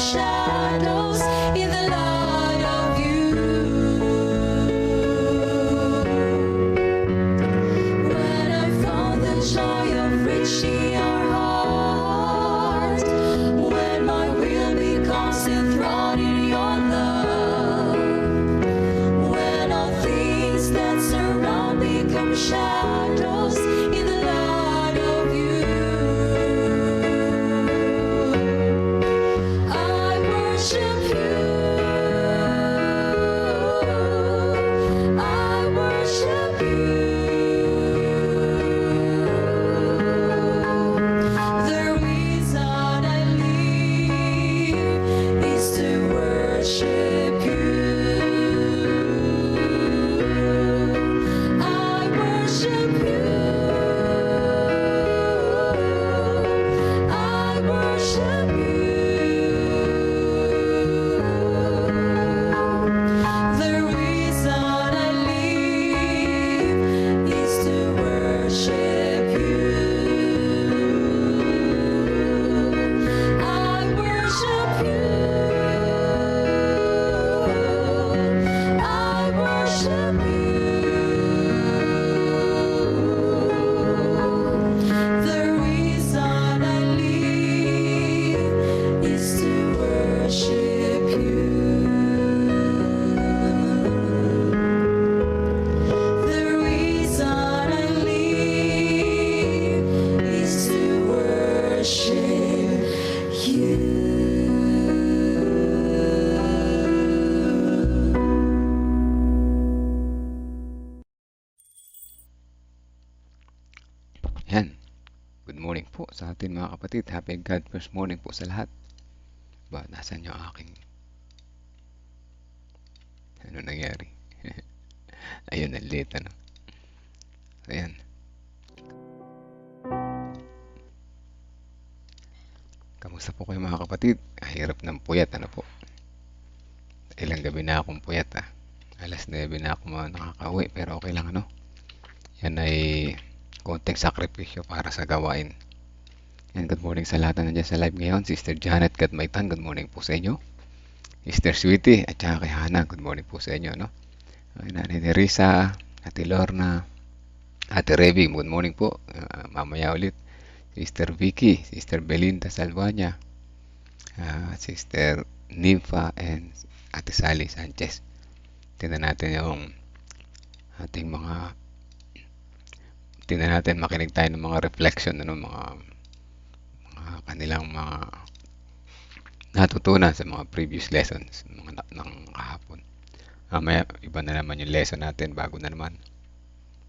shadows in the light of you. When I found the joy of reaching your heart, when my will becomes enthroned in your love, when all things that surround become shadows in the light of you. I worship you. I worship you. The reason I live is to worship you. I worship you. I worship you. The reason I live is to worship you. I worship you. I worship you. The reason I live is to worship you. The reason I live is to worship you. Yan. Good morning po sa atin mga kapatid. Happy God first morning po sa lahat. Ba, nasan yung aking... Ano nangyari? Ayun, ang late ano. Ayan. Kamusta po kayo mga kapatid? Hirap ng puyat ano po. Ilang gabi na akong puyat ah. Alas 9 na ako nakakauwi pero okay lang ano. Yan ay konting sakripisyo para sa gawain. And good morning sa lahat na nandiyan sa live ngayon. Sister Janet Gadmaitan, good morning po sa inyo. Sister Sweetie, at saka kay Hana, good morning po sa inyo. No? Nanay Nerissa, Ate Lorna, Ate Revi, good morning po. Mamaya ulit. Sister Vicky, Sister Belinda Salvania, Sister Nympha, and Ate Sally Sanchez. Tingnan natin yung ating mga... Tingnan natin, makinig tayo ng mga reflection, ano, mga kanilang mga natutunan sa mga previous lessons ng kahapon. Mamaya, iba na naman yung lesson natin, bago na naman.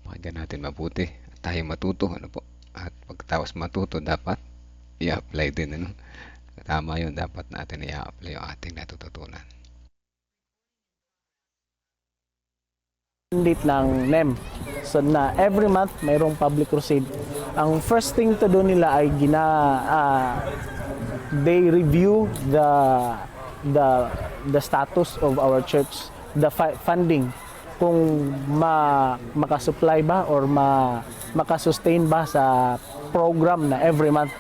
Pakinggan natin mabuti at tayo matuto, ano po. At pagkatapos matuto, dapat i-apply din, ano. Tama yun, dapat natin i-apply yung ating natututunan. Mandate ng NEM. So na every month mayroong public crusade. Ang first thing to do nila ay they review the status of our church, the funding, kung makasupply ba or makasustain ba sa program na every month.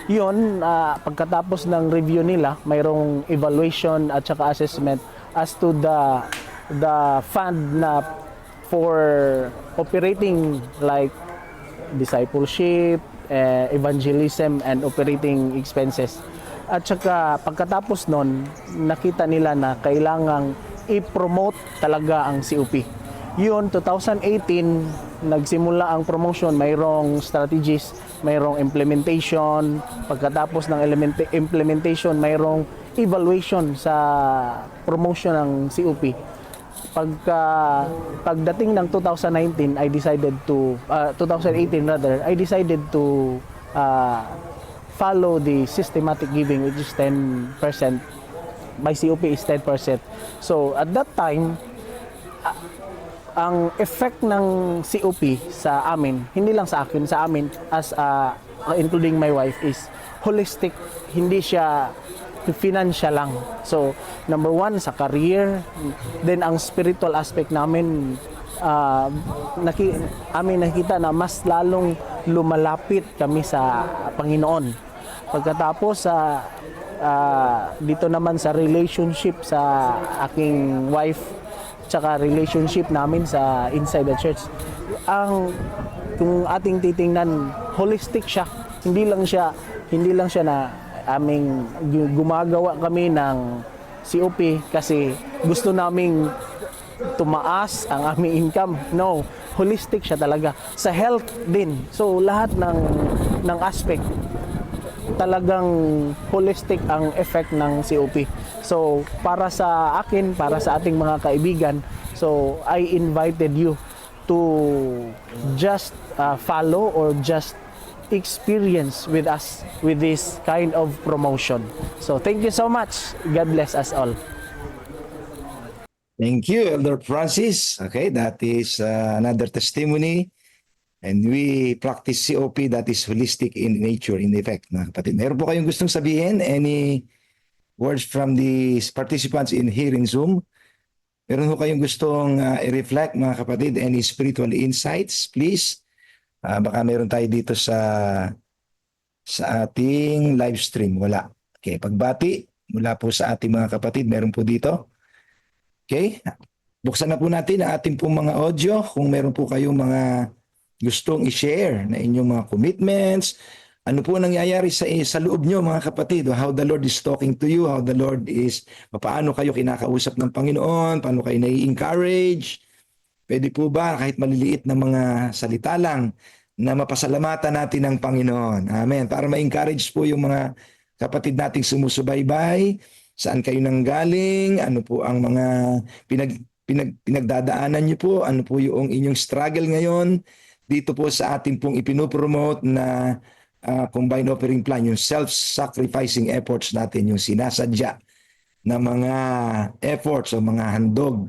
Yun, pagkatapos ng review nila, mayroong evaluation at saka assessment as to the fund na for operating like discipleship, evangelism, and operating expenses. At saka pagkatapos nun, nakita nila na kailangang i-promote talaga ang COP. Yun, 2018, nagsimula ang promotion, mayroong strategies, mayroong implementation. Pagkatapos ng implementation, mayroong evaluation sa promotion ng COP. Pagdating ng 2019, I decided to 2018 rather, I decided to follow the systematic giving, which is 10%. By COP is 10%. So at that time, ang effect ng COP sa amin, hindi lang sa akin, sa amin as including my wife, is holistic. Hindi siya financial lang. So, number one, sa career. Then, ang spiritual aspect namin, amin nakita na mas lalong lumalapit kami sa Panginoon. Pagkatapos, dito naman sa relationship sa aking wife, tsaka relationship namin sa inside the church. Kung ating titingnan, holistic siya. Hindi lang siya na gumagawa kami ng COP kasi gusto naming tumaas ang aming income. No, holistic siya talaga. Sa health din. So lahat ng aspect talagang holistic ang effect ng COP. So para sa akin, para sa ating mga kaibigan, so I invited you to just follow or just experience with us with this kind of promotion. So thank you so much. God bless us all. Thank you, Elder Francis. Okay, that is another testimony. And we practice COP that is holistic in nature, in effect. Na kapatid, meron po kayong gustong sabihin? Any words from the participants in here in Zoom? Meron po kayong gustong i-reflect, mga kapatid? Any spiritual insights, please? Baka meron tayo dito sa ating live stream. Wala. Okay, pagbati mula po sa ating mga kapatid, meron po dito. Okay, buksan na po natin ang ating pong mga audio. Kung meron po kayong mga gustong i-share na inyong mga commitments, ano po nangyayari sa loob nyo, mga kapatid, how the Lord is talking to you, how the Lord is, paano kayo kinakausap ng Panginoon, paano kayo nai-encourage. Pwede po ba kahit maliliit na mga salita lang na mapasalamatan natin ng Panginoon. Amen. Para ma-encourage po yung mga kapatid nating sumusubaybay, saan kayo nanggaling, ano po ang mga pinagdadaanan niyo po, ano po yung inyong struggle ngayon dito po sa ating pong ipinopromote na combined offering plan, yung self-sacrificing efforts natin, yung sinasadya na mga efforts o mga handog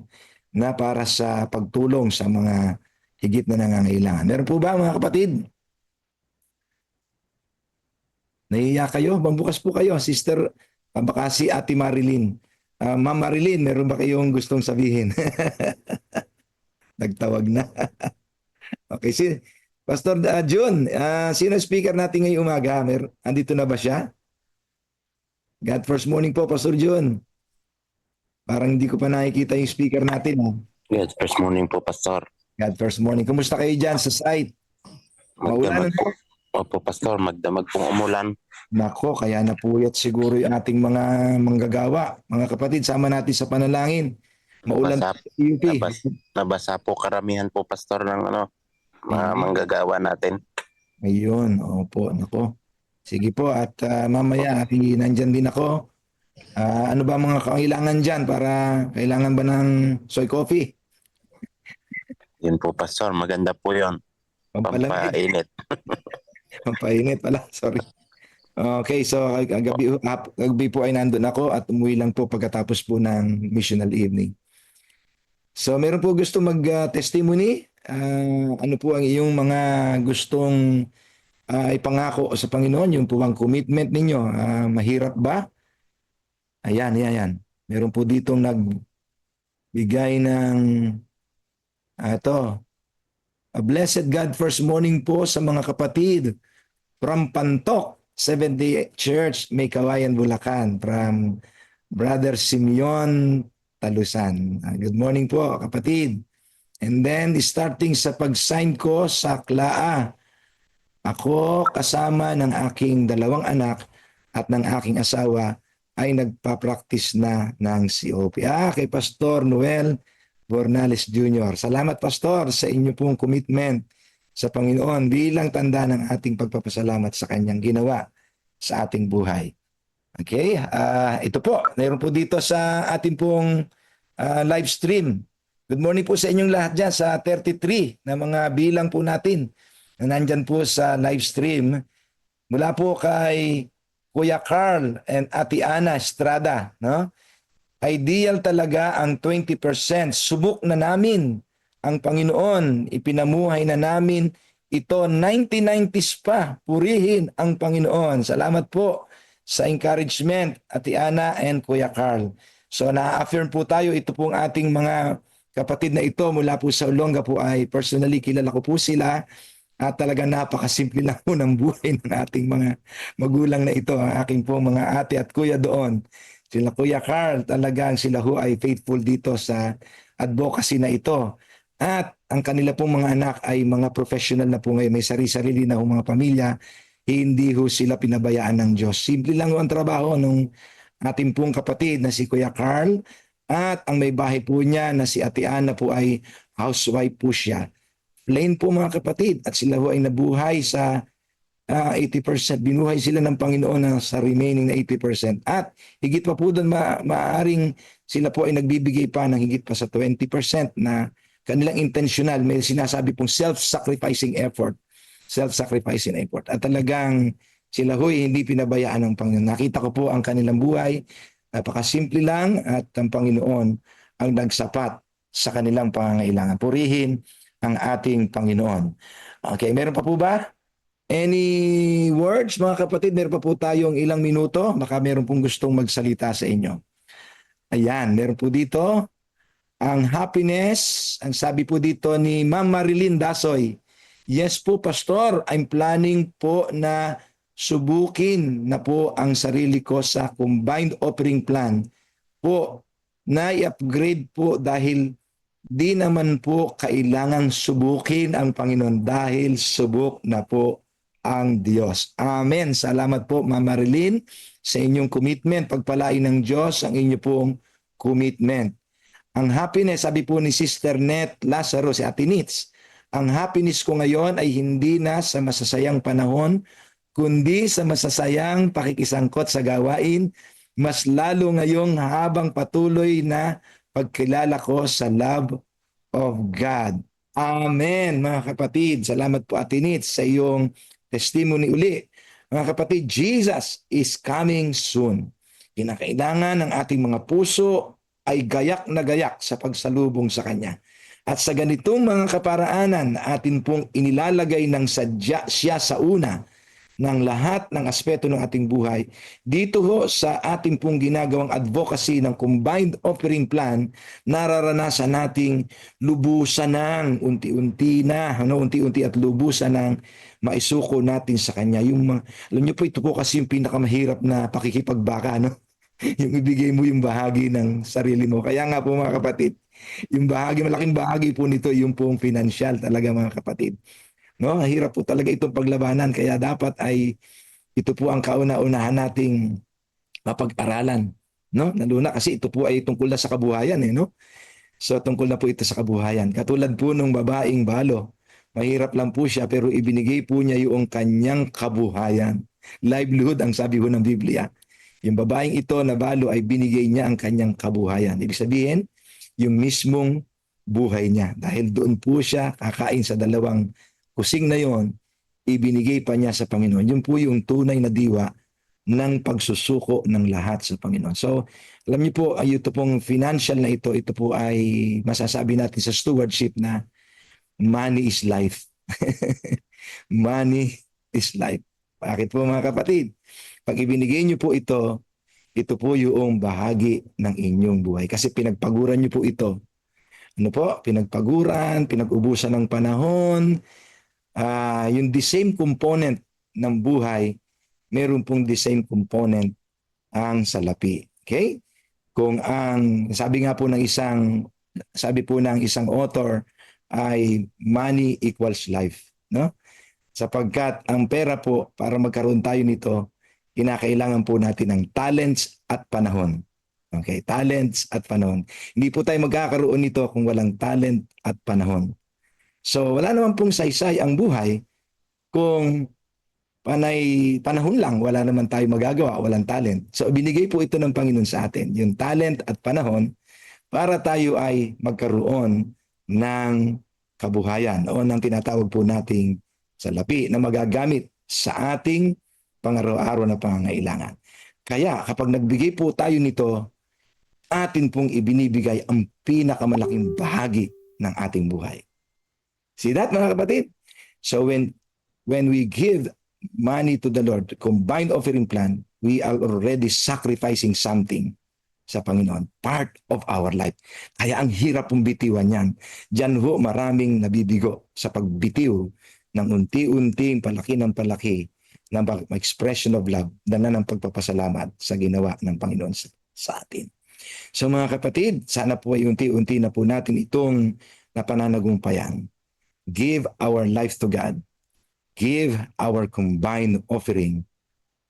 na para sa pagtulong sa mga higit na nangangailangan. Meron po ba, mga kapatid? Nahiya kayo? Magbukas po kayo, Sister. Baka si Ate Marilyn. Ma'am Marilyn, meron ba kayong gustong sabihin? Nagtawag na. Okay, Pastor John, sino speaker natin ngayong umaga? Andito na ba siya? God first morning po, Pastor John. Parang hindi ko pa nakikita yung speaker natin. Good first morning po, Pastor. God first morning. Kumusta kayo dyan sa site? Maulan po. Opo, Pastor, magdamag pong umulan. Nako, kaya napuyat siguro yung ating mga manggagawa. Mga kapatid, sama natin sa panalangin. Maulan Nabasa, sa UP. nabasa po karamihan po, Pastor, ng mga manggagawa natin. Ayun, opo, nako. Sige po, at mamaya, nandyan din ako. Ano ba mga kailangan dyan para kailangan ba ng soy coffee? Yun po, Pastor, maganda po yun. Pampainit. Pampainit pala, sorry. Okay, so gabi po ay nandun ako at umuwi lang po pagkatapos po ng missional evening. So meron po gusto mag-testimony? Ano po ang iyong mga gustong ipangako sa Panginoon? Yung po ang commitment ninyo, mahirap ba? Ayan. Meron po ditong nagbigay ng a blessed God first morning po sa mga kapatid from Pantok, 70 Church, May Kawayan, Bulacan, from Brother Simeon Talusan. Good morning po, kapatid. And then, starting sa pag-sign ko sa KLAA, ako kasama ng aking 2 anak at ng aking asawa ay nagpa-practice na ng COP. Kay Pastor Noel Bornales Jr. Salamat, Pastor, sa inyo pong commitment sa Panginoon bilang tanda ng ating pagpapasalamat sa kanyang ginawa sa ating buhay. Okay? Ito po, mayroon po dito sa ating pong live stream. Good morning po sa inyong lahat dyan sa 33 na mga bilang po natin na nandyan po sa live stream. Mula po kay Kuya Carl and Ate Ana Estrada. No? Ideal talaga ang 20%. Subok na namin ang Panginoon, ipinamuhay na namin ito 1990s pa. Purihin ang Panginoon. Salamat po sa encouragement, Ate Ana and Kuya Carl. So na-affirm po tayo, ito pong ating mga kapatid na ito mula po sa Olonga po ay personally kilala ko po sila At talaga napakasimple lang po ng buhay ng ating mga magulang na ito. Ang aking po mga ate at kuya doon. Sila Kuya Carl, talagang sila ho ay faithful dito sa advocacy na ito. At ang kanila pong mga anak ay mga professional na po ngayon. May sarili-sarili na ho mga pamilya. Hindi ho sila pinabayaan ng Diyos. Simple lang ho ang trabaho ng ating pong kapatid na si Kuya Carl. At ang may bahay po niya na si Ate Ana po ay housewife po siya. Plain po mga kapatid, at sila ho ay nabuhay sa 80%. Binuhay sila ng Panginoon sa remaining na 80%. At higit pa po doon, maaaring sila po ay nagbibigay pa ng higit pa sa 20% na kanilang intentional. May sinasabi pong self-sacrificing effort. Self-sacrificing effort. At talagang sila ho ay hindi pinabayaan ng Panginoon. Nakita ko po ang kanilang buhay. Napakasimple lang, at ang Panginoon ang nagsapat sa kanilang pangangailangan. Purihin ang ating Panginoon. Okay, meron pa po ba? Any words, mga kapatid? Meron pa po tayong ilang minuto. Baka meron pong gustong magsalita sa inyo. Ayan, meron po dito. Ang happiness, ang sabi po dito ni Ma'am Marilyn Dasoy. Yes po, Pastor. I'm planning po na subukin na po ang sarili ko sa combined offering plan po, na i-upgrade po dahil di naman po kailangang subukin ang Panginoon dahil subok na po ang Diyos. Amen. Salamat po, Ma'am Marilyn, sa inyong commitment. Pagpalain ng Diyos ang inyo pong commitment. Ang happiness, sabi po ni Sister Net Lazaro, si Ate Nits, ang happiness ko ngayon ay hindi na sa masasayang panahon, kundi sa masasayang pakikisangkot sa gawain, mas lalo ngayong habang patuloy na pagkilala ko sa love of God. Amen, mga kapatid. Salamat po, Ate Nits, sa iyong testimony uli. Mga kapatid, Jesus is coming soon. Kinakailangan ng ating mga puso ay gayak na gayak sa pagsalubong sa Kanya. At sa ganitong mga kaparaanan, atin pong inilalagay ng sadya siya sa una ng lahat ng aspeto ng ating buhay. Dito ho sa ating pong ginagawang advocacy ng combined offering plan, nararanasan nating lubusan ng unti-unti at lubusan ng maisuko natin sa Kanya. Alam niyo po, ito po kasi yung pinakamahirap na pakikipagbaka, no? Yung ibigay mo yung bahagi ng sarili mo. Kaya nga po mga kapatid, yung bahagi, malaking bahagi po nito yung pong financial talaga mga kapatid. No, hirap po talaga itong paglabanan, kaya dapat ay ito po ang kauna-unahan nating mapag-aralan, no? Lalo na kasi ito po ay tungkol na sa kabuhayan no? So tungkol na po ito sa kabuhayan. Katulad po nung babaeng balo, mahirap lang po siya pero ibinigay po niya yung kanyang kabuhayan. Livelihood ang sabi ho ng Biblia. Yung babaeng ito na balo ay binigay niya ang kanyang kabuhayan. Ibig sabihin, yung mismong buhay niya. Dahil doon po siya kakain sa dalawang kusing na yon, ibinigay pa niya sa Panginoon. Yun po yung tunay na diwa ng pagsusuko ng lahat sa Panginoon. So, alam niyo po, ito pong financial na ito po ay masasabi natin sa stewardship na money is life. Money is life. Bakit po mga kapatid? Pag ibinigay niyo po ito po yung bahagi ng inyong buhay. Kasi pinagpaguran niyo po ito. Ano po? Pinagpaguran, pinag-ubusan ng panahon, yung the same component ng buhay, meron pong the same component ang salapi. Okay? Kung ang sabi po ng isang author ay money equals life, no? Sapagkat ang pera po, para magkaroon tayo nito, kinakailangan po natin ng talents at panahon. Okay, talents at panahon. Hindi po tayo magkakaroon nito kung walang talent at panahon. So wala naman pong saysay ang buhay kung panahon lang, wala naman tayo magagawa, walang talent. So binigay po ito ng Panginoon sa atin, yung talent at panahon, para tayo ay magkaroon ng kabuhayan o ng tinatawag po nating salapi na magagamit sa ating pang-araw-araw na pangangailangan. Kaya kapag nagbigay po tayo nito, atin pong ibinibigay ang pinakamalaking bahagi ng ating buhay. See that, mga kapatid? So when we give money to the Lord, combined offering plan, we are already sacrificing something sa Panginoon. Part of our life. Kaya ang hirap pong bitiwan yan. Diyan ho maraming nabibigo sa pagbitiw ng unti-unting palaki ng palaki na expression of love, dala ng pagpapasalamat sa ginawa ng Panginoon sa atin. So mga kapatid, sana po ay unti-unti na po natin itong napananagumpayan. Give our life to God. Give our combined offering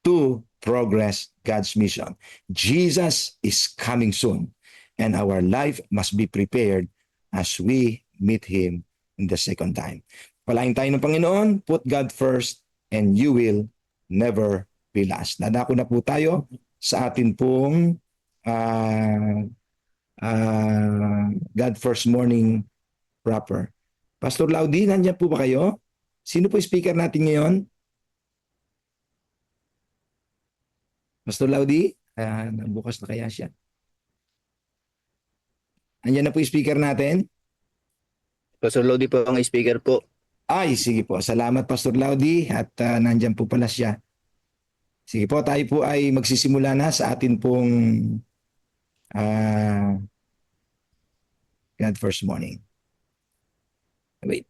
to progress God's mission. Jesus is coming soon, and our life must be prepared as we meet Him in the second time. Palain tayo ng Panginoon, put God first, and you will never be last. Dadako na po tayo sa atin pong God First Morning proper. Pastor Laudi, nandiyan po ba kayo? Sino po speaker natin ngayon? Pastor Laudi? Bukas na kaya siya. Nandiyan na po yung speaker natin? Pastor Lodi po ang speaker po. Ay, sige po. Salamat Pastor Laudi at nandyan po pala siya. Sige po, tayo po ay magsisimula na sa atin pong God First Morning. Wait.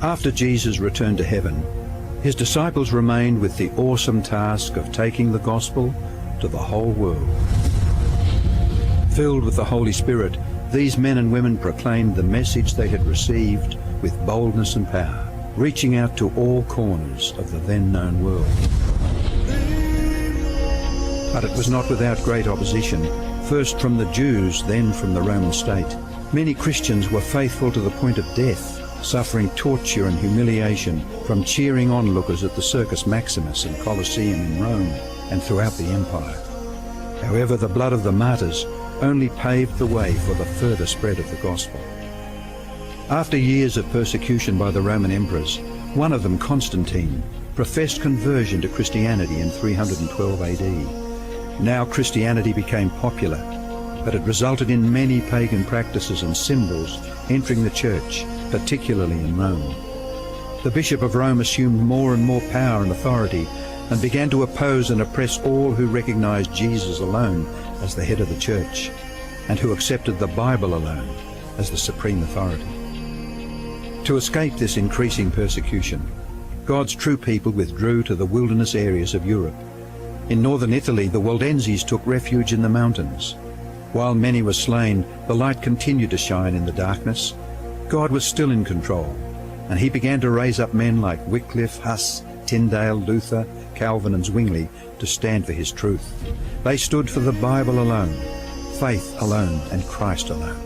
After Jesus returned to heaven, his disciples remained with the awesome task of taking the gospel to the whole world. Filled with the Holy Spirit, these men and women proclaimed the message they had received with boldness and power, reaching out to all corners of the then known world. But it was not without great opposition, first from the Jews, then from the Roman state. Many Christians were faithful to the point of death, suffering torture and humiliation from cheering onlookers at the Circus Maximus and Colosseum in Rome and throughout the empire. However, the blood of the martyrs only paved the way for the further spread of the gospel. After years of persecution by the Roman emperors, one of them, Constantine, professed conversion to Christianity in 312 AD. Now Christianity became popular, but it resulted in many pagan practices and symbols entering the church, particularly in Rome. The Bishop of Rome assumed more and more power and authority and began to oppose and oppress all who recognized Jesus alone as the head of the church and who accepted the Bible alone as the supreme authority. To escape this increasing persecution, God's true people withdrew to the wilderness areas of Europe. In northern Italy, the Waldenses took refuge in the mountains. While many were slain, the light continued to shine in the darkness. God was still in control, and he began to raise up men like Wycliffe, Huss, Tyndale, Luther, Calvin and Zwingli to stand for his truth. They stood for the Bible alone, faith alone and Christ alone.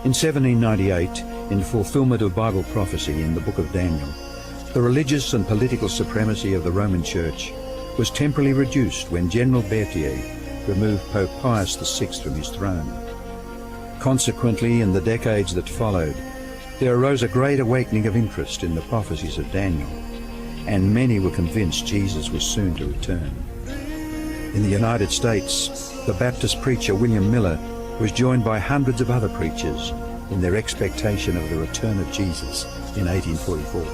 In 1798, in fulfillment of Bible prophecy in the book of Daniel, the religious and political supremacy of the Roman Church was temporarily reduced when General Berthier removed Pope Pius VI from his throne. Consequently, in the decades that followed, there arose a great awakening of interest in the prophecies of Daniel, and many were convinced Jesus was soon to return. In the United States, the Baptist preacher William Miller was joined by hundreds of other preachers in their expectation of the return of Jesus in 1844.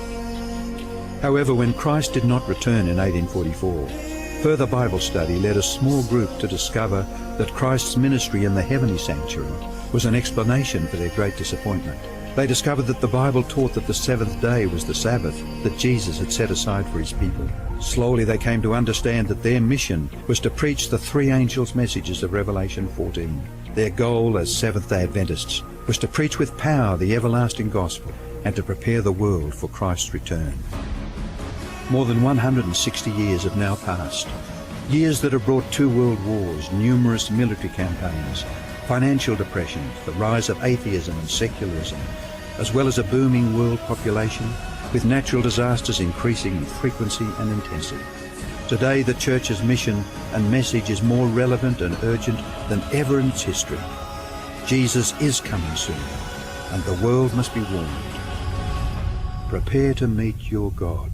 However, when Christ did not return in 1844, further Bible study led a small group to discover that Christ's ministry in the heavenly sanctuary was an explanation for their great disappointment. They discovered that the Bible taught that the seventh day was the Sabbath that Jesus had set aside for his people. Slowly they came to understand that their mission was to preach the three angels' messages of Revelation 14. Their goal as Seventh-day Adventists was to preach with power the everlasting gospel and to prepare the world for Christ's return. More than 160 years have now passed. Years that have brought 2 world wars, numerous military campaigns, financial depressions, the rise of atheism and secularism, as well as a booming world population, with natural disasters increasing in frequency and intensity. Today, the Church's mission and message is more relevant and urgent than ever in its history. Jesus is coming soon, and the world must be warned. Prepare to meet your God.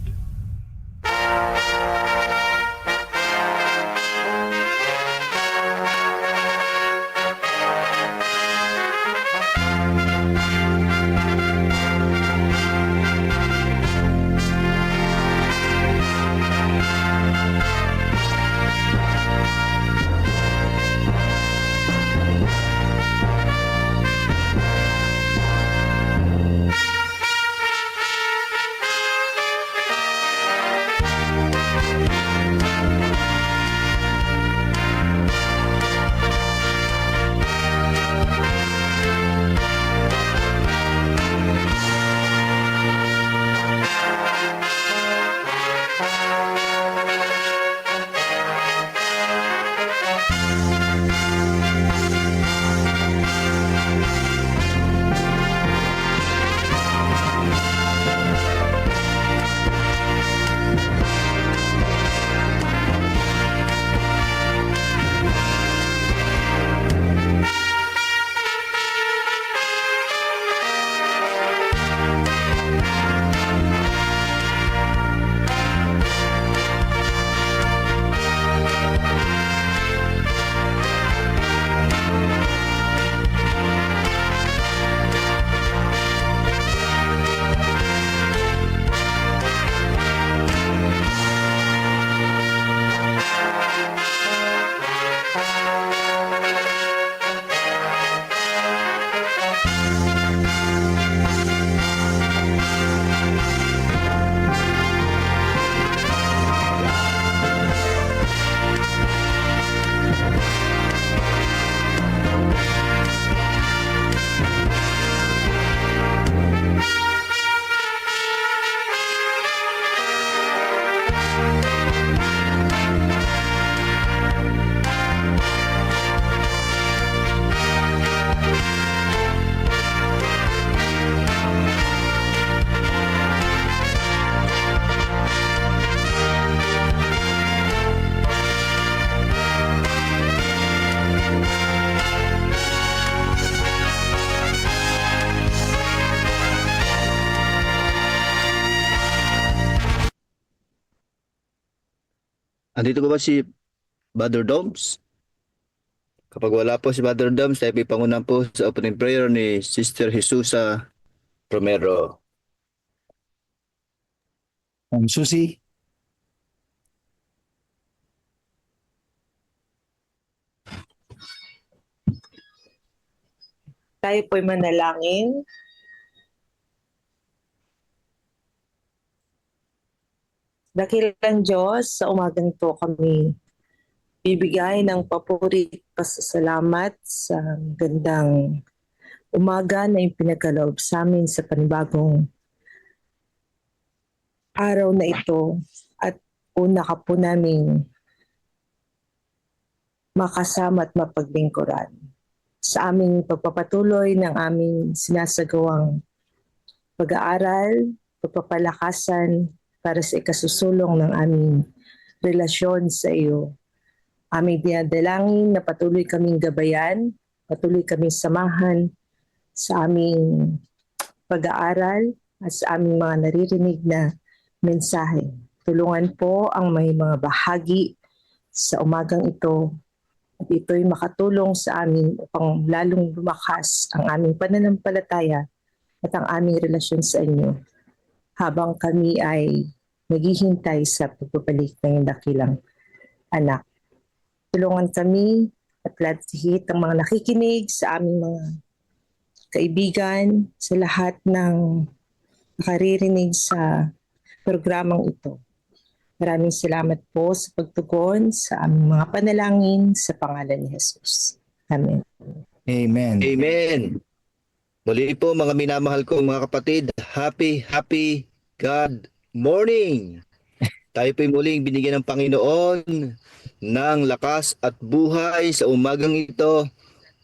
Andito ko ba si Brother Doms? Kapag wala po si Brother Doms, tayo ipangunan po sa opening prayer ni Sister Jesusa Romero. Susi. Tayo po'y manalangin. Dakilang Diyos, sa umagang ito kami bibigay ng papuri at pasasalamat sa gandang umaga na ipinagkaloob sa amin sa panibagong araw na ito at una ka po naming makasama at mapaglingkuran sa aming pagpapatuloy ng aming sinasagawang pag-aaral, pagpapalakasan para sa ikasusulong ng aming relasyon sa iyo. Aming dinadalangin na patuloy kaming gabayan, patuloy kaming samahan sa aming pag-aaral at sa aming mga naririnig na mensahe. Tulungan po ang may mga bahagi sa umagang ito at ito'y makatulong sa amin upang lalong lumakas ang aming pananampalataya at ang aming relasyon sa inyo habang kami ay naghihintay sa pagbabalik ng dakilang anak. Tulungan kami at lahat ang mga nakikinig sa aming mga kaibigan, sa lahat ng nakaririnig sa programang ito. Maraming salamat po sa pagtugon sa aming mga panalangin sa pangalan ni Jesus. Amen. Amen. Amen. Muli po mga minamahal ko mga kapatid, happy God morning! Tayo po'y muling binigyan ng Panginoon ng lakas at buhay sa umagang ito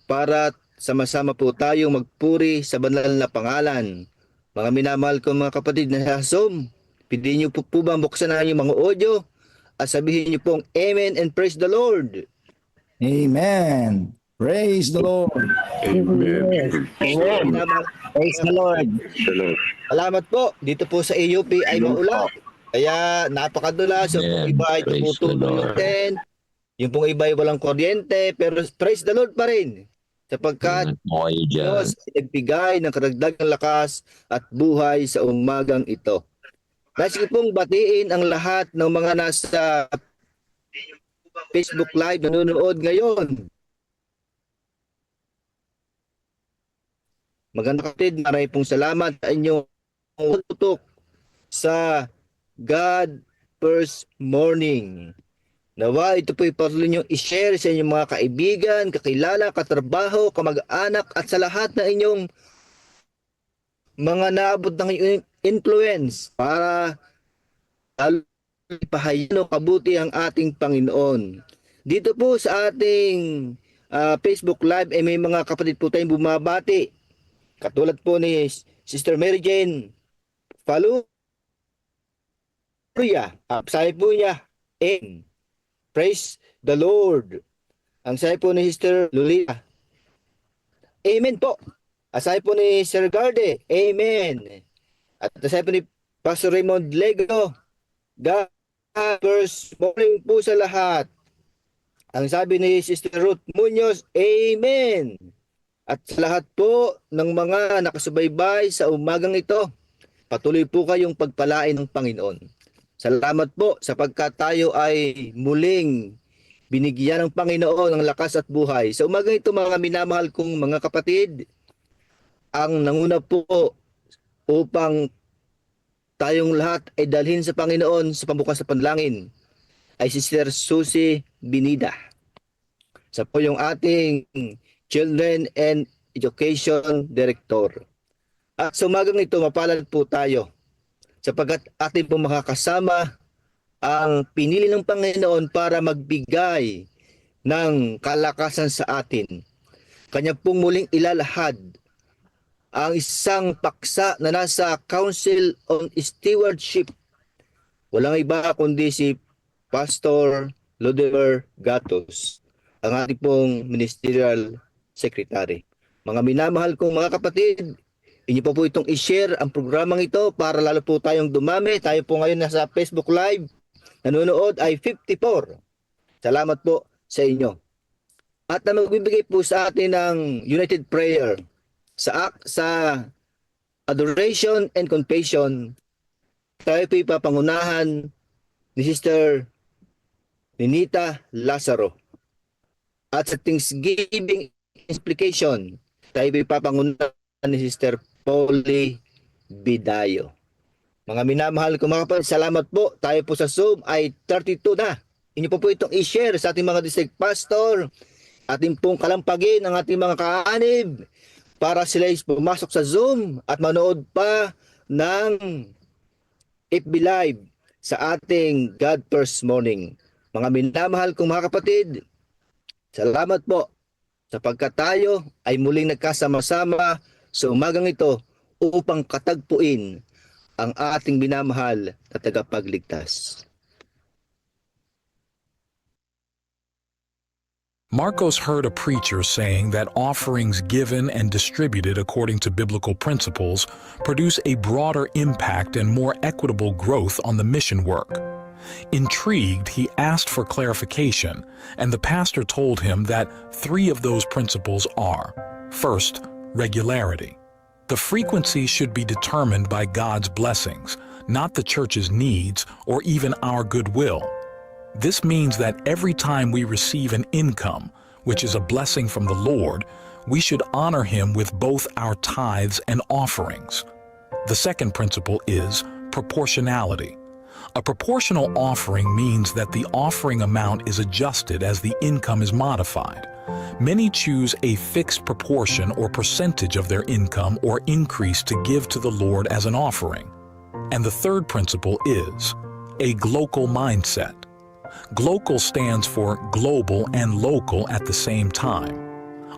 para sama-sama po tayong magpuri sa banal na pangalan. Mga minamahal ko mga kapatid na sa Zoom, pwede niyo po ba buksan na yung mga audio at sabihin niyo pong Amen and praise the Lord. Amen. Praise the Lord. Praise the Lord. Salamat po. Dito po sa AUP ay maulan. Kaya napakadulas. Yung pong iba ay tumutuloy yung tent. Yung pong iba ay walang kuryente. Pero praise the Lord pa rin. Sapagkat Diyos ay nagbigay ng karagdagang lakas at buhay sa umagang ito. Nais ko pong batiin ang lahat ng mga nasa Facebook Live nanonood ngayon. Magandang kapatid, maraming pong salamat sa inyong tutok sa God First Morning. Nawa ito po ipatuloy nyo i-share sa inyong mga kaibigan, kakilala, katrabaho, kamag-anak at sa lahat na inyong mga naabot ng influence para pahayano kabuti ang ating Panginoon. Dito po sa ating Facebook Live may mga kapatid po tayong bumabati. Katulad po ni Sister Mary Jane Faluria. Sabi po niya, Amen. Praise the Lord. Ang sabi po ni Sister Lolita, Amen po. Sabi po ni Sir Garde, Amen. At sabi po ni Pastor Raymond Lego, God first morning po sa lahat. Ang sabi ni Sister Ruth Munoz, Amen. At sa lahat po ng mga nakasubaybay sa umagang ito, patuloy po kayong pagpalain ng Panginoon. Salamat po sapagkat tayo ay muling binigyan ng Panginoon ng lakas at buhay. Sa umagang ito mga minamahal kong mga kapatid, ang nanguna po upang tayong lahat ay dalhin sa Panginoon sa pambukas sa panlangin ay si Sister Susie Binida. Sa po yung ating Children and Education Director. At sa umagang ito, mapalad po tayo sapagkat atin po makakasama ang pinili ng Panginoon para magbigay ng kalakasan sa atin. Kanya pong muling ilalahad ang isang paksa na nasa Council on Stewardship. Walang iba kundi si Pastor Lodever Gatos, ang ating pong Ministerial Secretary. Mga minamahal kong mga kapatid, inyo po itong i-share ang programang ito para lalo po tayong dumami. Tayo po ngayon nasa Facebook Live. Nanonood ay 54. Salamat po sa inyo. At na magbibigay po sa atin ng United Prayer sa Adoration and Confession. Tayo po ipapangunahan ni Sister Ninita Lazaro. At sa Thanksgiving Explication, tayo po ipapangunahan ni Sister Polly Bidayo. Mga minamahal ko mga kapatid, salamat po. Tayo po sa Zoom ay 32 na. Inyo po itong i-share sa ating mga district pastor, ating pong kalampagin ang ating mga kaanib para sila pumasok sa Zoom at manood pa ng FB Live sa ating God First Morning. Mga minamahal kong mga kapatid, salamat po sapagkat tayo ay muling nagkasama-sama sa umagang ito upang katagpuin ang ating minamahal na tagapagligtas. Marcos heard a preacher saying that offerings given and distributed according to biblical principles produce a broader impact and more equitable growth on the mission work. Intrigued, he asked for clarification, and the pastor told him that 3 of those principles are: first, regularity. The frequency should be determined by God's blessings, not the church's needs or even our goodwill. This means that every time we receive an income, which is a blessing from the Lord, we should honor Him with both our tithes and offerings. The second principle is proportionality. A proportional offering means that the offering amount is adjusted as the income is modified. Many choose a fixed proportion or percentage of their income or increase to give to the Lord as an offering. And the third principle is a glocal mindset. Glocal stands for global and local at the same time.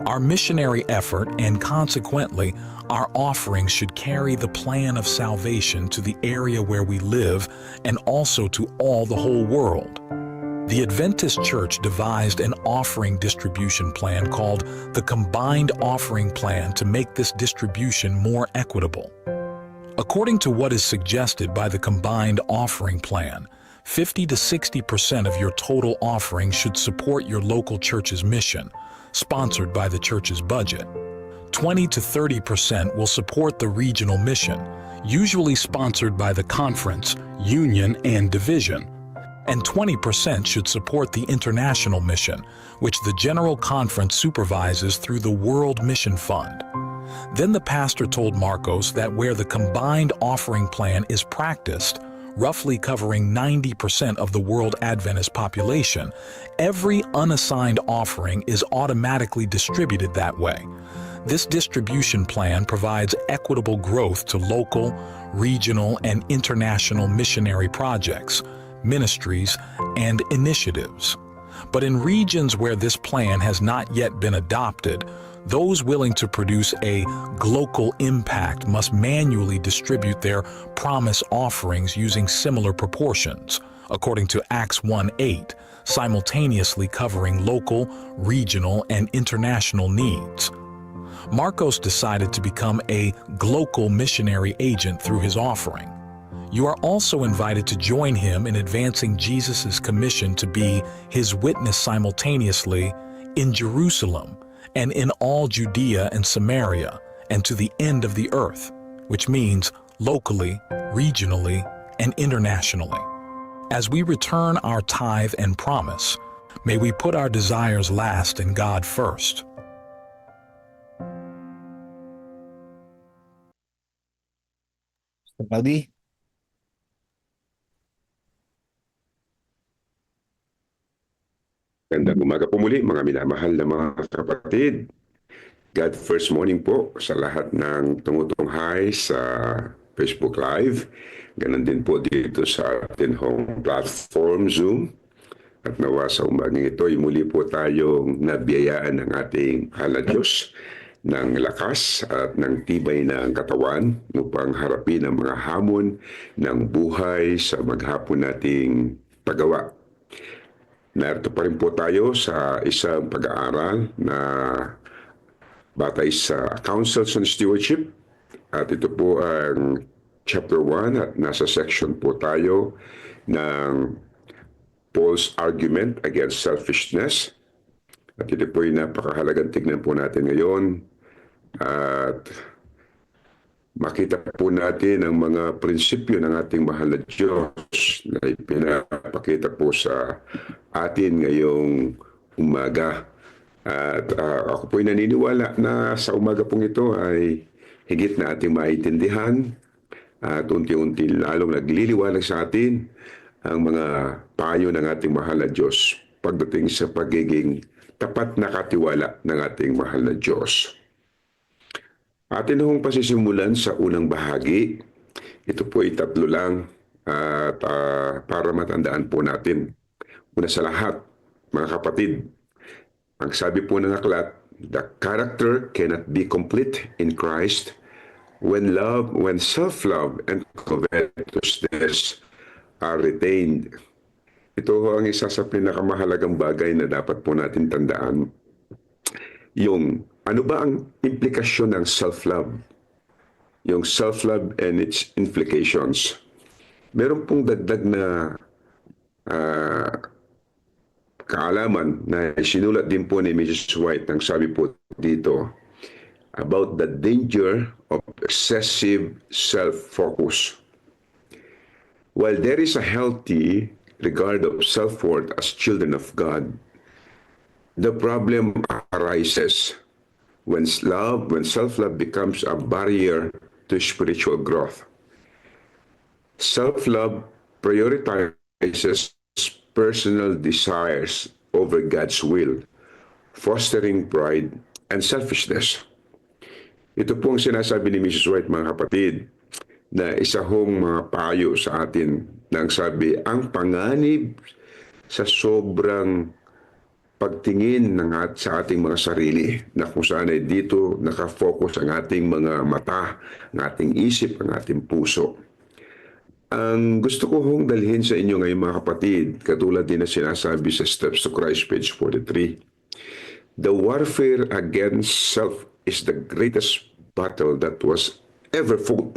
Our missionary effort and consequently our offerings should carry the plan of salvation to the area where we live and also to all the whole world. The Adventist Church devised an offering distribution plan called the Combined Offering Plan to make this distribution more equitable. According to what is suggested by the Combined Offering Plan, 50 to 60% of your total offering should support your local church's mission, sponsored by the church's budget. 20 to 30% will support the regional mission, usually sponsored by the conference, union, and division. And 20% should support the international mission, which the General Conference supervises through the World Mission Fund. Then the pastor told Marcos that where the combined offering plan is practiced, roughly covering 90% of the world Adventist population, every unassigned offering is automatically distributed that way. This distribution plan provides equitable growth to local, regional, and international missionary projects, ministries, and initiatives. But in regions where this plan has not yet been adopted, those willing to produce a glocal impact must manually distribute their promise offerings using similar proportions, according to Acts 1:8, simultaneously covering local, regional, and international needs. Marcos decided to become a glocal missionary agent through his offering. You are also invited to join him in advancing Jesus' commission to be his witness simultaneously in Jerusalem and in all Judea and Samaria and to the end of the earth, which means locally, regionally, and internationally. As we return our tithe and promise, may we put our desires last and God first. Mr. Baldi? Gandang umaga po muli mga minamahal na mga kapatid. God first morning po sa lahat ng tumutunghay sa Facebook Live. Ganon din po dito sa ating home platform Zoom. At nawa sa umagang ito ay muli po tayong nabiyayaan ng ating mahal na Diyos ng lakas at ng tibay ng katawan upang harapin ang mga hamon ng buhay sa maghapon nating paggawa. Narito pa rin po tayo sa isang pag-aaral na batay sa Counsels on Stewardship. At ito po ang chapter 1 at nasa section po tayo ng Paul's Argument Against Selfishness. At ito po ay napakahalagang tignan po natin ngayon. At makita po natin ang mga prinsipyo ng ating mahal na Diyos na ipinapakita po sa atin ngayong umaga. At ako po'y naniniwala na sa umaga pong ito ay higit na ating maintindihan at unti-unti lalong nagliliwanag sa atin ang mga payo ng ating mahal na Diyos pagdating sa pagiging tapat na katiwala ng ating mahal na Diyos. Atin hong pasisimulan sa unang bahagi. Ito po ay 3 lang at para matandaan po natin. Una sa lahat, mga kapatid, ang sabi po ng aklat, the character cannot be complete in Christ when self-love and covetousness are retained. Ito ang isa sa pinakamahalagang bagay na dapat po natin tandaan. Yung ano ba ang implikasyon ng self-love? Yung self-love and its implications. Meron pong dagdag na kaalaman na sinulat din po ni Mrs. White ang sabi po dito about the danger of excessive self-focus. While there is a healthy regard of self-worth as children of God, the problem arises when self-love becomes a barrier to spiritual growth. Self-love prioritizes personal desires over God's will, fostering pride and selfishness. Ito pong sinasabi ni Mrs. White, mga kapatid, na isa hong mga payo sa atin nang sabi, ang panganib sa sobrang pagtingin sa ating mga sarili, na kung saan ay dito nakafocus ang ating mga mata, ang ating isip, ang ating puso. Ang gusto ko hong dalhin sa inyo ngayon, mga kapatid, katulad din na sinasabi sa Steps to Christ, page 43, the warfare against self is the greatest battle that was ever fought.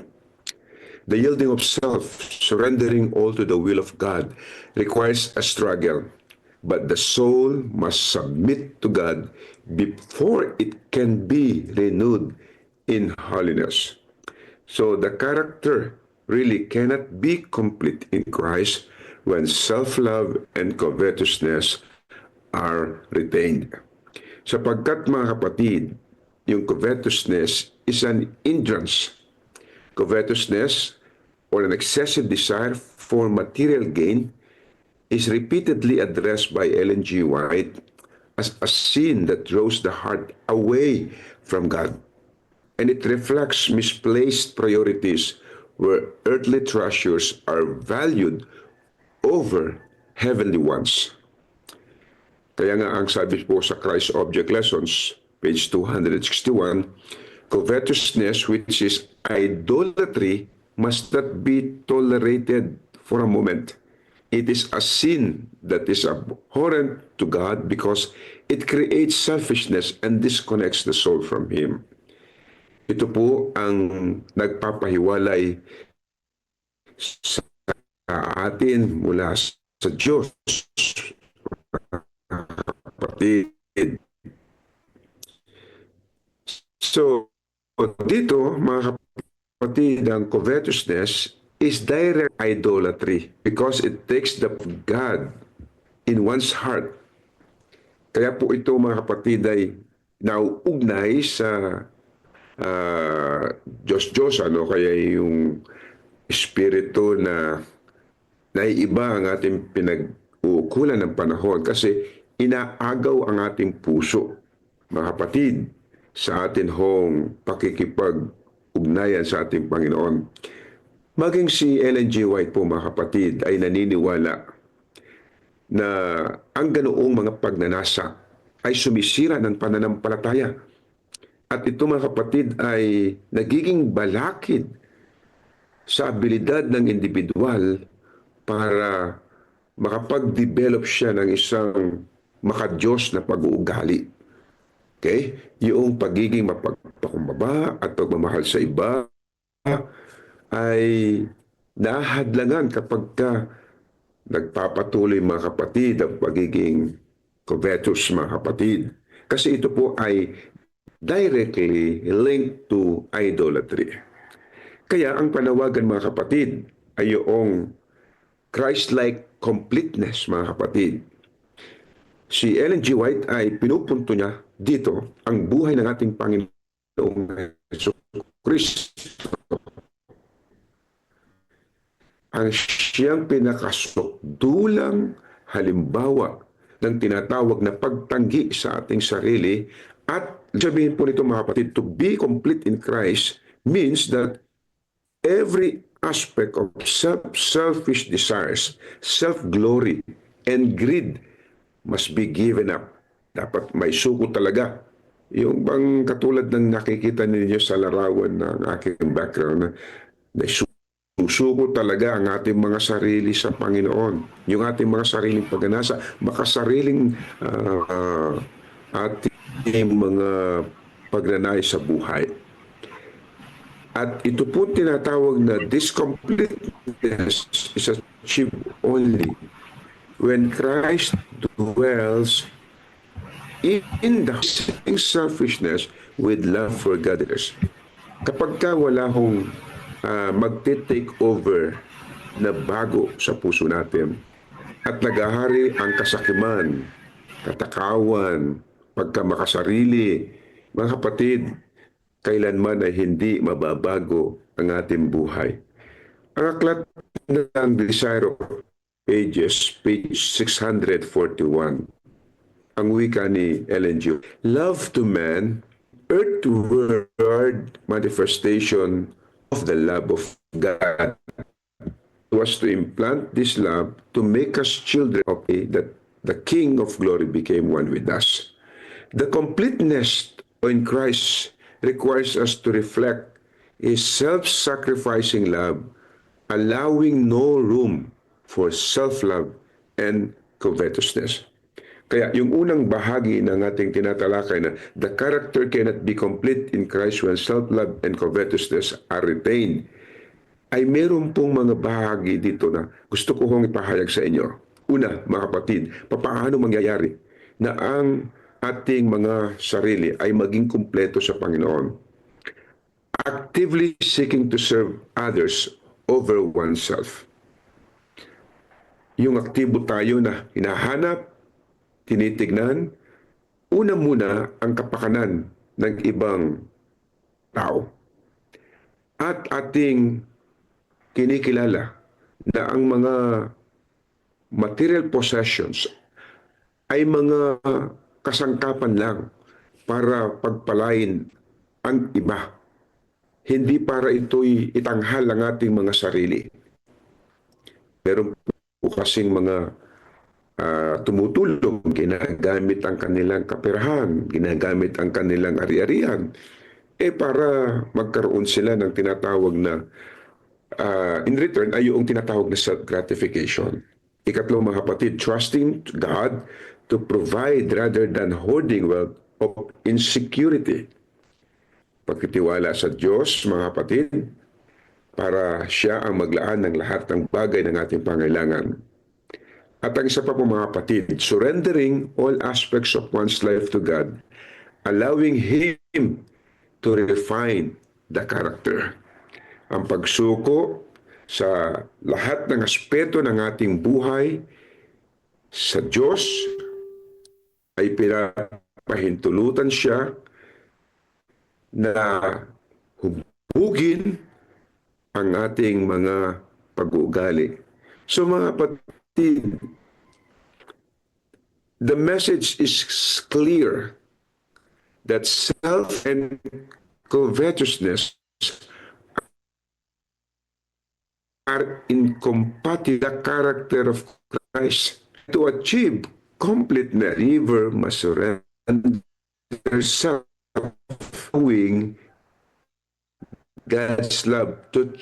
The yielding of self, surrendering all to the will of God, requires a struggle. But the soul must submit to God before it can be renewed in holiness. So the character really cannot be complete in Christ when self-love and covetousness are retained. Sapagkat, mga kapatid, yung covetousness is an hindrance. Covetousness, or an excessive desire for material gain, is repeatedly addressed by Ellen G. White as a sin that draws the heart away from God. And it reflects misplaced priorities where earthly treasures are valued over heavenly ones. Kaya nga ang sabi po sa Christ Object Lessons, page 261, covetousness, which is idolatry, must not be tolerated for a moment. It is a sin that is abhorrent to God because it creates selfishness and disconnects the soul from Him. Ito po ang nagpapahiwalay sa atin mula sa Diyos. Kapatid. So, dito, mga kapatid, ang covetousness is direct idolatry because it takes the God in one's heart. Kaya po ito, mga kapatid, ay nauugnay sa Diyos-Diyos, kaya yung espiritu na naiiba ang ating pinag-uukulan ng panahon kasi inaagaw ang ating puso, mga kapatid, sa atin hong pakikipag-ugnayan sa ating Panginoon. Maging si Ellen G. White po, mga kapatid, ay naniniwala na ang ganoong mga pagnanasa ay sumisira ng pananampalataya. At ito, mga kapatid, ay nagiging balakid sa abilidad ng individual para makapag-develop siya ng isang makadiyos na pag-uugali. Okay? Yung pagiging mapagpakumbaba at pagmamahal sa iba ay nahadlangan kapag nagpapatuloy, mga kapatid, ang pagiging covetous, mga kapatid. Kasi ito po ay directly linked to idolatry. Kaya ang panawagan, mga kapatid, ay yung Christ-like completeness, mga kapatid. Si Ellen G. White ay pinupunto niya dito ang buhay ng ating Panginoong Kristo. Ang siyang pinakasukdulang halimbawa ng tinatawag na pagtanggi sa ating sarili. At sabihin po nito, mga kapatid, to be complete in Christ means that every aspect of selfish desires, self-glory, and greed must be given up. Dapat may suko talaga. Yung bang katulad ng nakikita ninyo sa larawan ng aking background, na susuko talaga ang ating mga sarili sa Panginoon. Yung ating mga sariling pagnanasa, makasariling ating mga pagnanais sa buhay. At ito po tinatawag na this completeness is achieved only when Christ dwells in the selfishness with love for God. Kapag ka wala hong magte-take over na bago sa puso natin at nagahari ang kasakiman, katakawan, pagkamakasarili, mga kapatid, kailanman ay hindi mababago ang ating buhay. Ang aklat ng Desire of Ages, page 641, ang wika ni Ellen G. Love to man, earthward manifestation of the love of God was to implant this love to make us children of that the King of glory became one with us. The completeness in Christ requires us to reflect His self-sacrificing love, allowing no room for self-love and covetousness. Kaya yung unang bahagi ng ating tinatalakay na the character cannot be complete in Christ when self-love and covetousness are retained, ay meron pong mga bahagi dito na gusto ko hong ipahayag sa inyo. Una, mga kapatid, paano mangyayari na ang ating mga sarili ay maging kumpleto sa Panginoon? Actively seeking to serve others over oneself. Yung aktibo tayo na hinahanap, tinitignan, una muna ang kapakanan ng ibang tao. At ating kinikilala na ang mga material possessions ay mga kasangkapan lang para pagpalain ang iba. Hindi para ito'y itanghal ang ating mga sarili. Meron po kasing mga tumutulong, ginagamit ang kanilang kaperahan, ginagamit ang kanilang ari-arian, para magkaroon sila ng tinatawag na, in return, ay yung tinatawag na self-gratification. Ikatlo, mga kapatid, trusting God to provide rather than hoarding wealth of insecurity. Pagtitiwala sa Diyos, mga kapatid, para siya ang maglaan ng lahat ng bagay ng ating pangailangan. At ang isa pa po, mga kapatid, surrendering all aspects of one's life to God, allowing Him to refine the character. Ang pagsuko sa lahat ng aspeto ng ating buhay sa Diyos ay pinapahintulutan siya na hubugin ang ating mga pag-uugali. So mga kapatid, the message is clear that self and covetousness are incompatible with the character of Christ. To achieve completeness, the believer must surrender herself, knowing God's love to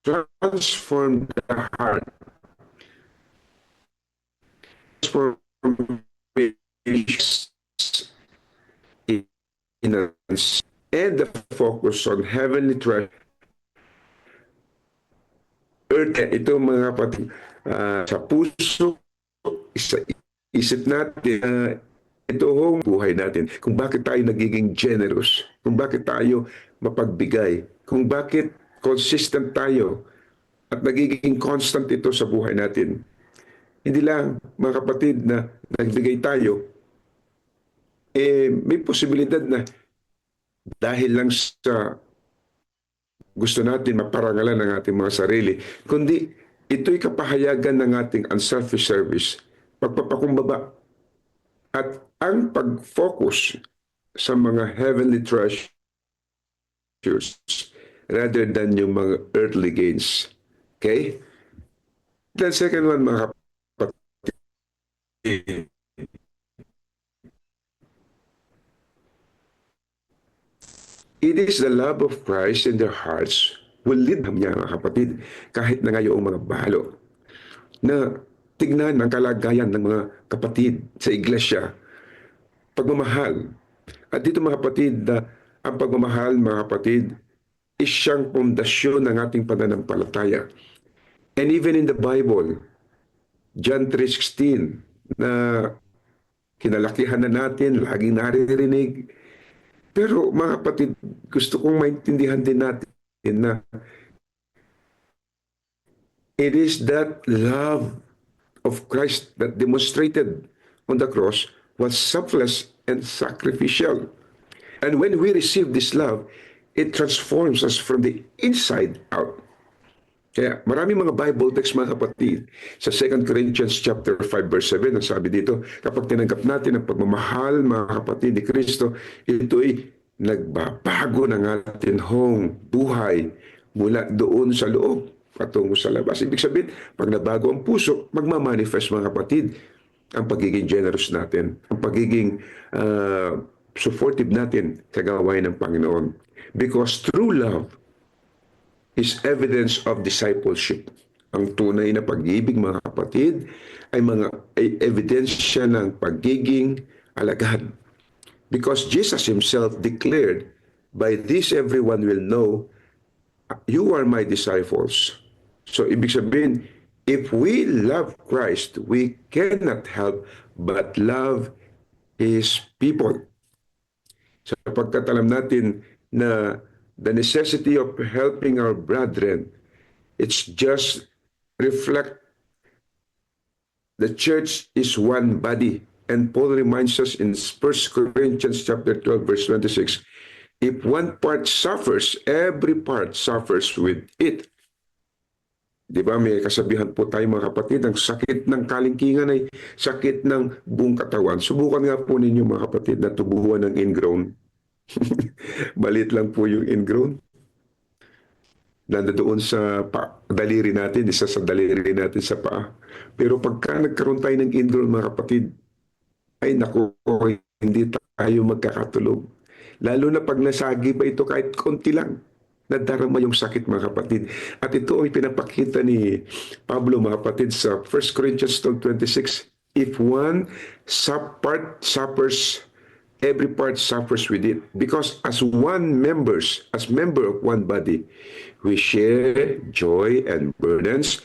transform the heart. And the focus on heavenly treasure. Ito mga kapatid, sa puso, sa isip natin, ito hong buhay natin. Kung bakit tayo nagiging generous, kung bakit tayo mapagbigay, kung bakit consistent tayo at nagiging constant ito sa buhay natin. Hindi lang, mga kapatid, na nagbigay tayo, may posibilidad na dahil lang sa gusto natin maparangalan ng ating mga sarili, kundi ito'y kapahayagan ng ating unselfish service, pagpapakumbaba, at ang pag-focus sa mga heavenly treasures rather than yung mga earthly gains. Okay? The second one, mga kapatid, it is the love of Christ in their hearts will lead them, mga kapatid, kahit na ngayong mga bahalo, na tignan ang kalagayan ng mga kapatid sa iglesia, pagmamahal. At dito, mga kapatid, ang pagmamahal, mga kapatid, is siyang pundasyon ng ating pananampalataya. And even in the Bible, John 3:16, na kinalakihan na natin, laging naririnig. Pero mga kapatid, gusto kong maintindihan din natin na it is that love of Christ that demonstrated on the cross was selfless and sacrificial. And when we receive this love, it transforms us from the inside out. Kaya maraming mga Bible text mga kapatid. Sa 2 Corinthians chapter 5 verse 7, ang sabi dito, kapag tinanggap natin ang pagmamahal mga kapatid ni Kristo, ito'y nagbabago ng ating buhay mula doon sa loob patungo sa labas. Ibig sabihin, pag nabago ang puso, magmamanifest mga kapatid ang pagiging generous natin, ang pagiging supportive natin sa gawain ng Panginoon. Because true love is evidence of discipleship. Ang tunay na pag-ibig, mga kapatid, ay ebidensya ng pagiging alagad. Because Jesus himself declared, "By this everyone will know you are my disciples." So, ibig sabihin, if we love Christ, we cannot help but love His people. Sapagkat alam natin na the necessity of helping our brethren, it's just reflect the church is one body. And Paul reminds us in 1 Corinthians chapter 12, verse 26, if one part suffers, every part suffers with it. Di ba, may kasabihan po tayo mga kapatid, ang sakit ng kalingkingan ay sakit ng buong katawan. Subukan nga po ninyo mga kapatid na tubuhan ng ingrown. Balit lang po yung ingrown. Nandoon sa daliri natin, isa sa daliri natin sa paa. Pero pagka nagkaroon tayo ng ingrown mga kapatid, ay naku, hindi tayo magkakatulog. Lalo na pag nasagi pa ito kahit konti lang, nadarama yung sakit mga kapatid. At ito ay pinapakita ni Pablo mga kapatid sa 1 Corinthians 12:26. If one part suffers, every part suffers with it. Because as member of one body, we share joy and burdens,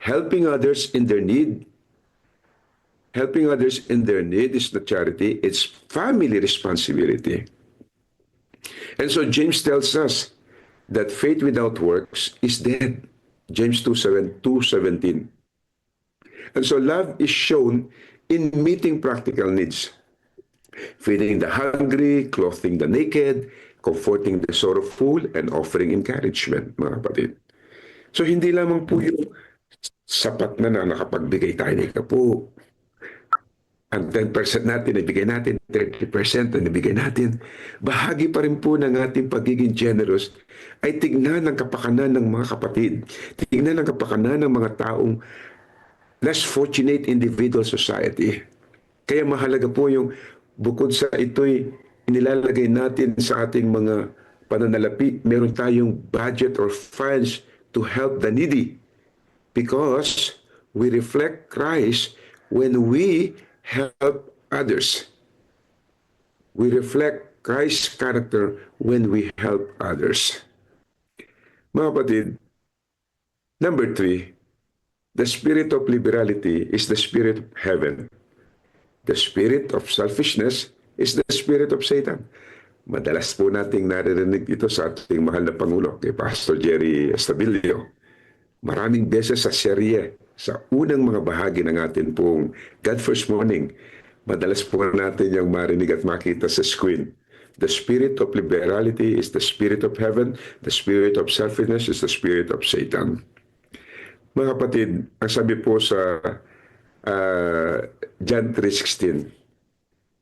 helping others in their need. Helping others in their need is not charity, it's family responsibility. And so James tells us that faith without works is dead. James 2:17. And so love is shown in meeting practical needs. Feeding the hungry, clothing the naked, comforting the sorrowful, and offering encouragement, mga kapatid. So hindi lamang po yung sapat na nakapagbigay tayo ng kapo. Ang 10% natin, ibigay natin, 30% na ibigay natin. Bahagi pa rin po ng ating pagiging generous ay tignan ang kapakanan ng mga kapatid. Tignan ang kapakanan ng mga taong less fortunate individual society. Kaya mahalaga po yung bukod sa ito'y inilalagay natin sa ating mga pananalapi, meron tayong budget or funds to help the needy. Because we reflect Christ when we help others. We reflect Christ's character when we help others. Mga kapatid, number 3, the spirit of liberality is the spirit of heaven. The spirit of selfishness is the spirit of Satan. Madalas po nating naririnig ito sa ating mahal na Pangulo, kay Pastor Jerry Estabilio. Maraming beses sa serye, sa unang mga bahagi ng atin pong God First Morning, madalas po natin yung marinig at makita sa screen. The spirit of liberality is the spirit of heaven. The spirit of selfishness is the spirit of Satan. Mga kapatid, ang sabi po sa John 3:16,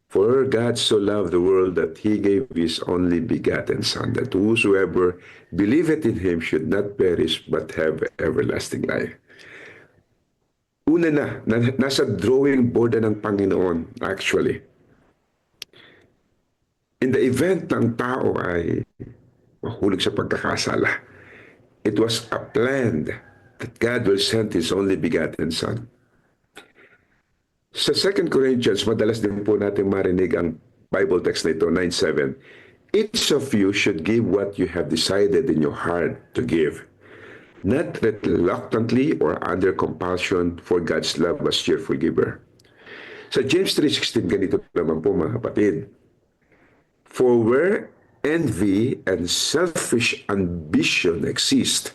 for God so loved the world that He gave His only begotten Son, that whosoever believeth in Him should not perish but have everlasting life. Una nasa drawing board na ng Panginoon, actually. In the event ng tao ay mahulog sa pagkakasala, it was a plan that God will send His only begotten Son. Sa 2 Corinthians, madalas din po natin marinig ang Bible text na ito, 9:7. Each of you should give what you have decided in your heart to give, not reluctantly or under compulsion, for God's love was cheerful giver. Sa James 3:16, ganito naman po mga kapatid. For where envy and selfish ambition exist,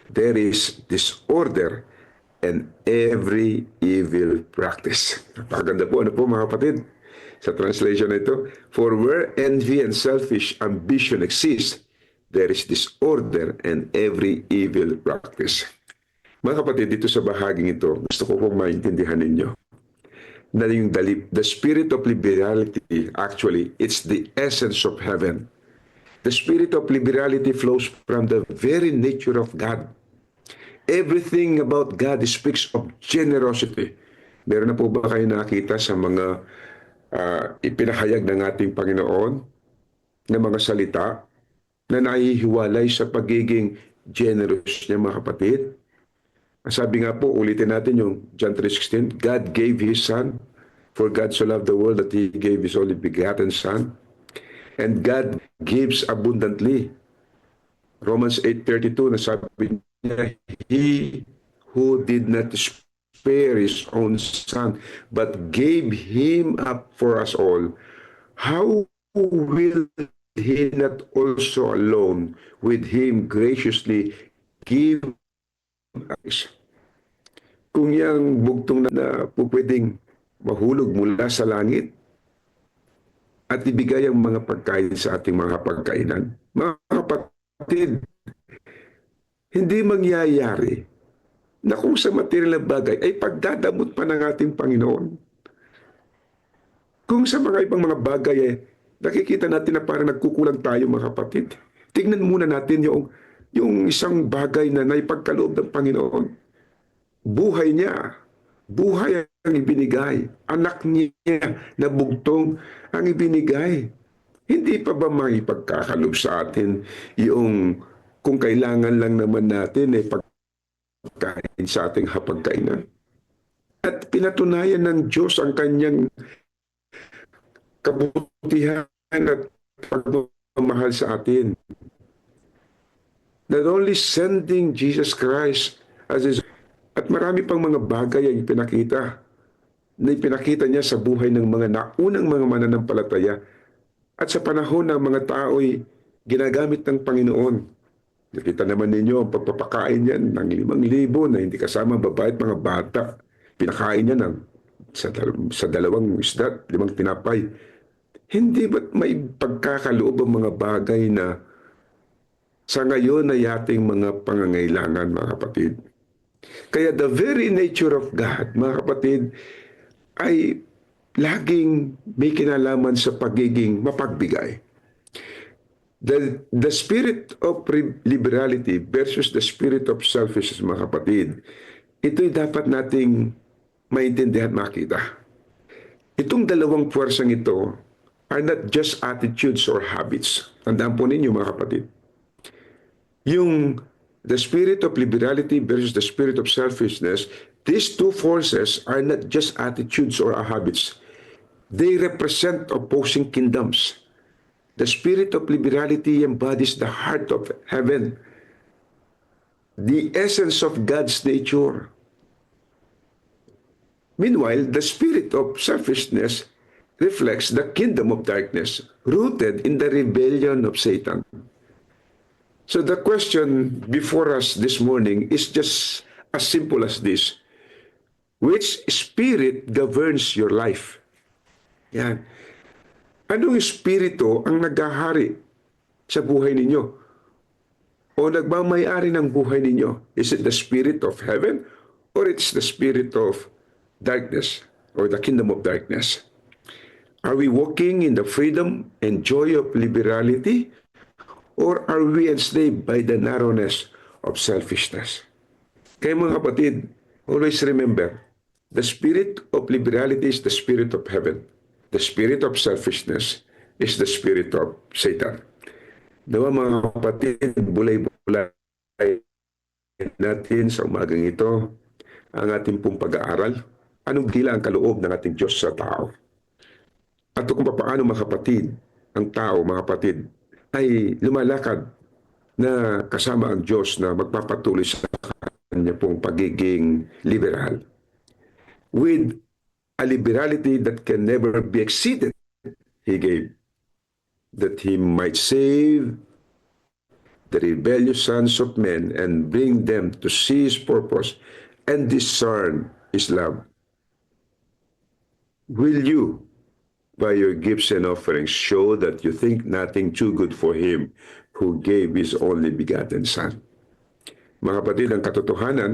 there is disorder and every evil practice. Napakaganda po, ano po mga kapatid? Sa translation na ito, for where envy and selfish ambition exist, there is disorder and every evil practice. Mga kapatid, dito sa bahaging ito, gusto ko pong maintindihan ninyo na yung the spirit of liberality, actually, it's the essence of heaven. The spirit of liberality flows from the very nature of God. Everything about God speaks of generosity. Meron na po ba kayo nakita sa mga ipinahayag ng ating Panginoon na mga salita na nahihiwalay sa pagiging generous niya, mga kapatid? Sabi nga po, ulitin natin yung John 3:16, God gave His Son, for God so loved the world that He gave His only begotten Son. And God gives abundantly. Romans 8:32, na sabi niya, He who did not spare His own Son, but gave Him up for us all, how will He not also alone with Him graciously give us? Kung yung bugtong na pwedeng mahulog mula sa langit at ibigay ang mga pagkain sa ating mga pagkainan, mga kapatid, hindi mangyayari na kung sa material na bagay ay pagdadamot pa ng ating Panginoon. Kung sa mga ibang mga bagay nakikita natin na parang nagkukulang tayo, mga kapatid. Tingnan muna natin yung isang bagay na naipagkaloob ng Panginoon. Buhay niya, buhay ang ibinigay. Anak niya na bugtong ang ibinigay. Hindi pa ba maipagkakaloob sa atin yung kung kailangan lang naman natin pagkain sa ating hapagkainan? At pinatunayan ng Diyos ang kanyang kabutihan at pagmamahal sa atin. Not only sending Jesus Christ as His, at marami pang mga bagay ang ipinakita na ipinakita niya sa buhay ng mga naunang mga mananampalataya at sa panahon ng mga tao'y ginagamit ng Panginoon. Nakita naman ninyo ang pagpapakain niya ng 5,000 na hindi kasama babae at mga bata. Pinakain niya sa 2 isda, 5 tinapay. Hindi ba't may pagkakaloob ang mga bagay na sa ngayon ay ating mga pangangailangan, mga kapatid? Kaya the very nature of God, mga kapatid, ay laging may kinalaman sa pagiging mapagbigay. The spirit of liberality versus the spirit of selfishness, mga kapatid, ito'y dapat nating maintindihan at makita. Itong dalawang puwersang ito are not just attitudes or habits. Tandaan po ninyo, mga kapatid. The spirit of liberality versus the spirit of selfishness, these two forces are not just attitudes or habits. They represent opposing kingdoms. The spirit of liberality embodies the heart of heaven, the essence of God's nature. Meanwhile, the spirit of selfishness reflects the kingdom of darkness, rooted in the rebellion of Satan. So the question before us this morning is just as simple as this. Which spirit governs your life? Yan. Anong espiritu ang naghahari sa buhay ninyo? O nagmamayari ng buhay ninyo? Is it the spirit of heaven or it's the spirit of darkness or the kingdom of darkness? Are we walking in the freedom and joy of liberality? Or are we enslaved by the narrowness of selfishness? Kaya mga kapatid, always remember, the spirit of liberality is the spirit of heaven. The spirit of selfishness is the spirit of Satan. Diba mga kapatid, bulay-bulay natin sa umagang ito ang ating pong pag-aaral. Anong gila ang kaloob ng ating Diyos sa tao? At kung paano, mga kapatid, ang tao, mga kapatid, ay lumalakad na kasama ang Diyos na magpapatuloy sa kanya pong pagiging liberal. With a liberality that can never be exceeded, He gave, that He might save the rebellious sons of men and bring them to see His purpose and discern His love. Will you, by your gifts and offerings, show that you think nothing too good for Him who gave His only begotten Son. Mga kapatid, ang katotohanan,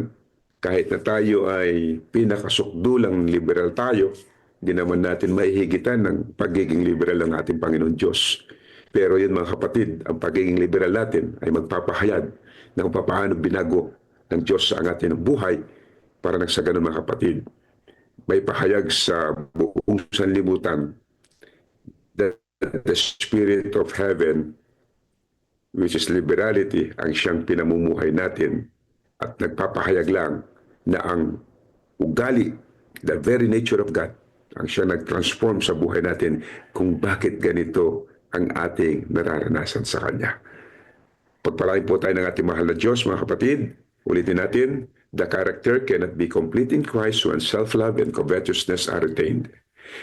kahit na tayo ay pinakasukdulang liberal tayo, hindi naman natin maihigitan ng pagiging liberal ng ating Panginoon Diyos. Pero yun mga kapatid, ang pagiging liberal natin ay magpapahayag ng papaano binago ng Diyos sa ating buhay para nang sa ganun mga kapatid, may pahayag sa buong sanlibutan that the Spirit of Heaven, which is liberality, ang siyang pinamumuhay natin at nagpapahayag lang na ang ugali, the very nature of God, ang siya nag-transform sa buhay natin kung bakit ganito ang ating nararanasan sa Kanya. Pagpalain po tayo ng ating mahal na Diyos, mga kapatid. Ulitin natin, the character cannot be complete in Christ when self-love and covetousness are retained.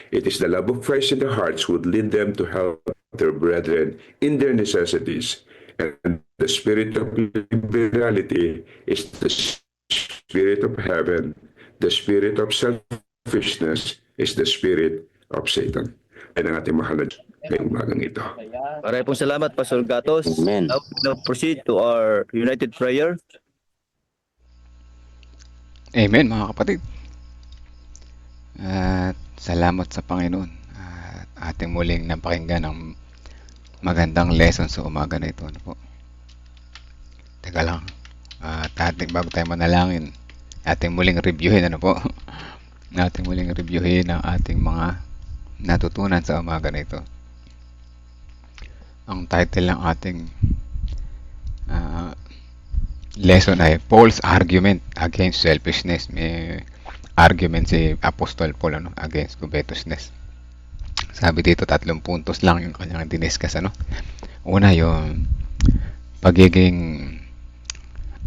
It is the love of Christ in their hearts who would lead them to help their brethren in their necessities. And the spirit of liberality is the spirit of heaven. The spirit of selfishness is the spirit of Satan. Ay ang ating mahal na Diyos ngayong umagang ito. Maraming pong salamat, Pastor Gatos. Amen. Now we now proceed to our united prayer. Amen mga kapatid. At salamat sa Panginoon. At ating muling napakinggan ng magandang lesson sa umaga na ito. Ano po? Teka lang. At bago tayo manalangin, ating muling reviewin po. Ating muling reviewin ang ating mga natutunan sa umaga na ito. Ang title ng ating lesson ay Paul's Argument Against Selfishness. May argument si Apostol Paul against covetousness. Sabi dito 3 puntos lang yung kanyang diniscuss. Una, yung pagiging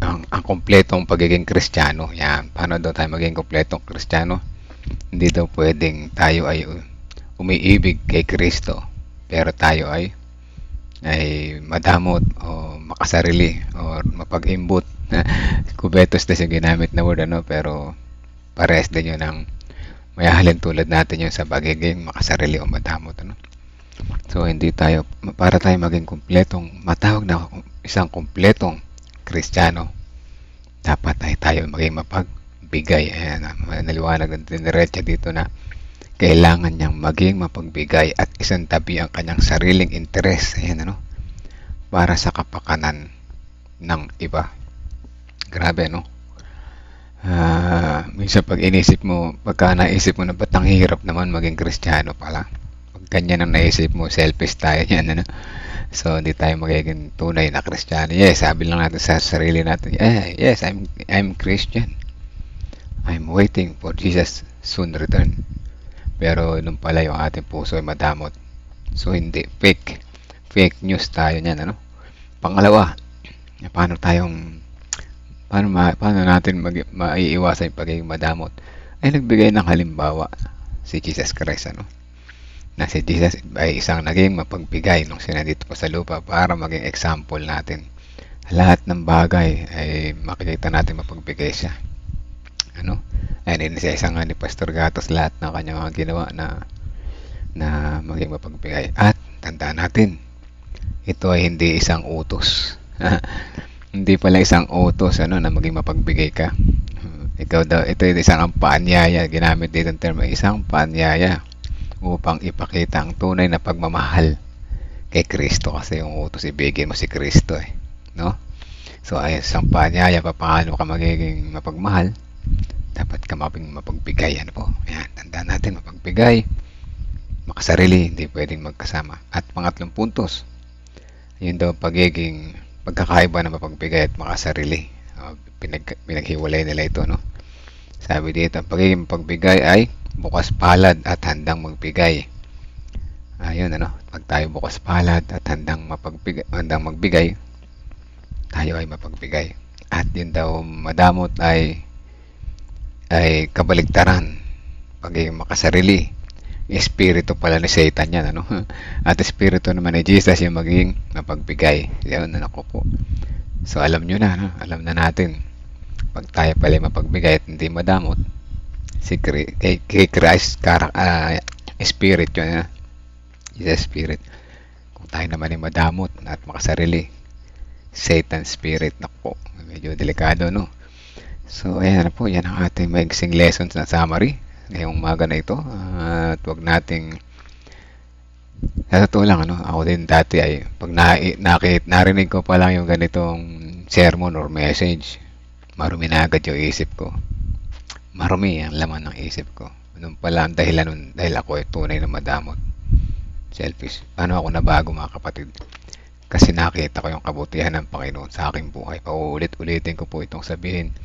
ang kompletong pagiging Kristiyano. Yan. Paano daw tayo maging kompletong Kristiyano? Hindi daw pwedeng tayo ay umiibig kay Kristo pero tayo ay madamot o makasarili o mapag-imbot. Covetousness yung ginamit na word pero parehas din yun ng mayahalin tulad natin yun sa pagiging makasarili o madamot. So hindi tayo, para tayo maging kumpletong, matawag na isang kumpletong Kristiyano, dapat ay tayo maging mapagbigay. Ayan, naliwanag ng dinerecha dito na kailangan niyang maging mapagbigay at isang tabi ang kanyang sariling interes. Ayan, para sa kapakanan ng iba. Grabe, minsan pag naisip mo na ba't ang hirap naman maging Kristiyano pala. Pag ganyan ang naisip mo, selfish tayo yan, So, hindi tayo magiging tunay na Kristiyano. Yes, sabi lang natin sa sarili natin, yes, I'm Christian. I'm waiting for Jesus soon return. Pero nung pala yung ating puso ay madamot. So, hindi. Fake news tayo niyan, Pangalawa, paano natin maiiwasan yung pagiging madamot? Ay nagbigay ng halimbawa si Jesus Christ, na si Jesus ay isang naging mapagbigay nung sinandito pa sa lupa para maging example natin. Lahat ng bagay ay makikita natin mapagbigay siya. Ayun, isa nga ni Pastor Gatos lahat ng kanyang mga ginawa na maging mapagbigay. At tandaan natin, ito ay hindi isang utos. Hindi pala isang utos na maging mapagbigay ka. Ito ay isang paanyaya. Ginamit dito ang term, isang paanyaya upang ipakita ang tunay na pagmamahal kay Kristo, kasi yung utos ibigin mo si Kristo So ay isang paanyaya paano ka magiging mapagmahal. Dapat ka mapagbigay. Ayan, tandaan natin, mapagbigay, makasarili, hindi pwedeng magkasama. At pangatlong puntos, yun daw pagkakaiba ng mapagbigay at makasarili. Pinaghiwalay nila ito, Sabi dito, ang pagiging mapagbigay ay bukas palad at handang magbigay. Ayun, pag tayo bukas palad at handang magbigay, tayo ay mapagbigay. At yun daw madamot ay kabaligtaran. Pagiging makasarili, espiritu pala ni Satan yan, At espiritu naman ni Jesus yung magiging mapagbigay. Yan, po. So alam nyo na, alam na natin, pag tayo pala mapagbigay at hindi madamot, kay Christ, spirit yun, Jesus spirit. Kung tayo naman ay madamot at makasarili, Satan spirit. Naku po, medyo delikado, no? So, ayan na po, yan ang ating maigsing lessons na summary ngayong umaga na ito. At wag nating, sa totoo lang, ano, ako din dati ay, pag narinig ko pa lang yung ganitong sermon or message, marumi na agad yung isip ko. Marumi ang laman ng isip ko. Nung pala ang dahilan nun, dahil ako ay tunay na madamot. Selfish. Paano ako nabago, mga kapatid? Kasi nakita ko yung kabutihan ng Panginoon sa aking buhay. Paulit-ulitin ko po itong sabihin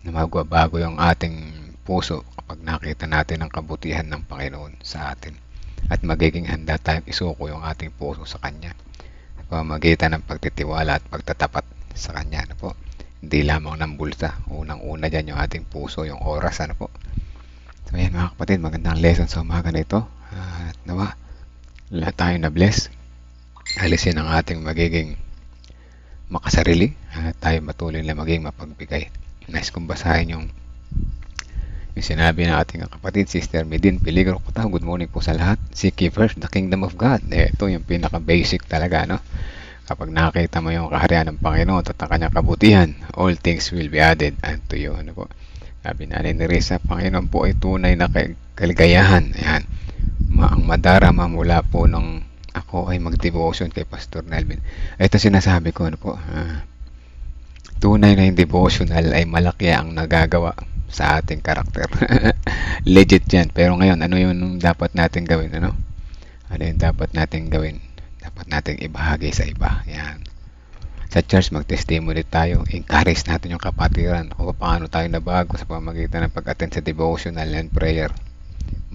na magbabago yung ating puso kapag nakita natin ang kabutihan ng Panginoon sa atin. At magiging handa tayong isuko yung ating puso sa Kanya. Sa pamamagitan ng pagtitiwala at pagtatapat sa Kanya. Ano po? Hindi lamang ng bulsa. Unang-una dyan yung ating puso, yung oras. Ano po? So yan mga kapatid, magandang lesson sa umaga na ito. At nawa, lahat tayo na bless. Alisin ang ating magiging makasarili. At tayo matuloy na maging mapagbigay. Nice kong basahin yung sinabi ng ating kapatid, Sister Medin Peligro Kutaw. Good morning po sa lahat. Seek ye first the kingdom of God. Ito yung pinaka-basic talaga, no? Kapag nakita mo yung kaharian ng Panginoon at ang kanyang kabutihan, all things will be added unto you. Ano po? Sabi na ni Risa, Panginoon po ay tunay na kaligayahan. Ayan. Ang madarama mula po nung ako ay mag-devotion kay Pastor Nelvin. Ito sinasabi ko, ano po? Tunay na yung devotional ay malaki ang nagagawa sa ating karakter. Legit yan. Pero ngayon, ano yung dapat natin gawin? Ano yung dapat natin gawin? Dapat natin ibahagi sa iba. Yan. Sa church, mag-testimony tayo. Encourage natin yung kapatiran. O paano tayo nabago sa pamamagitan ng pag-attend sa devotional and prayer.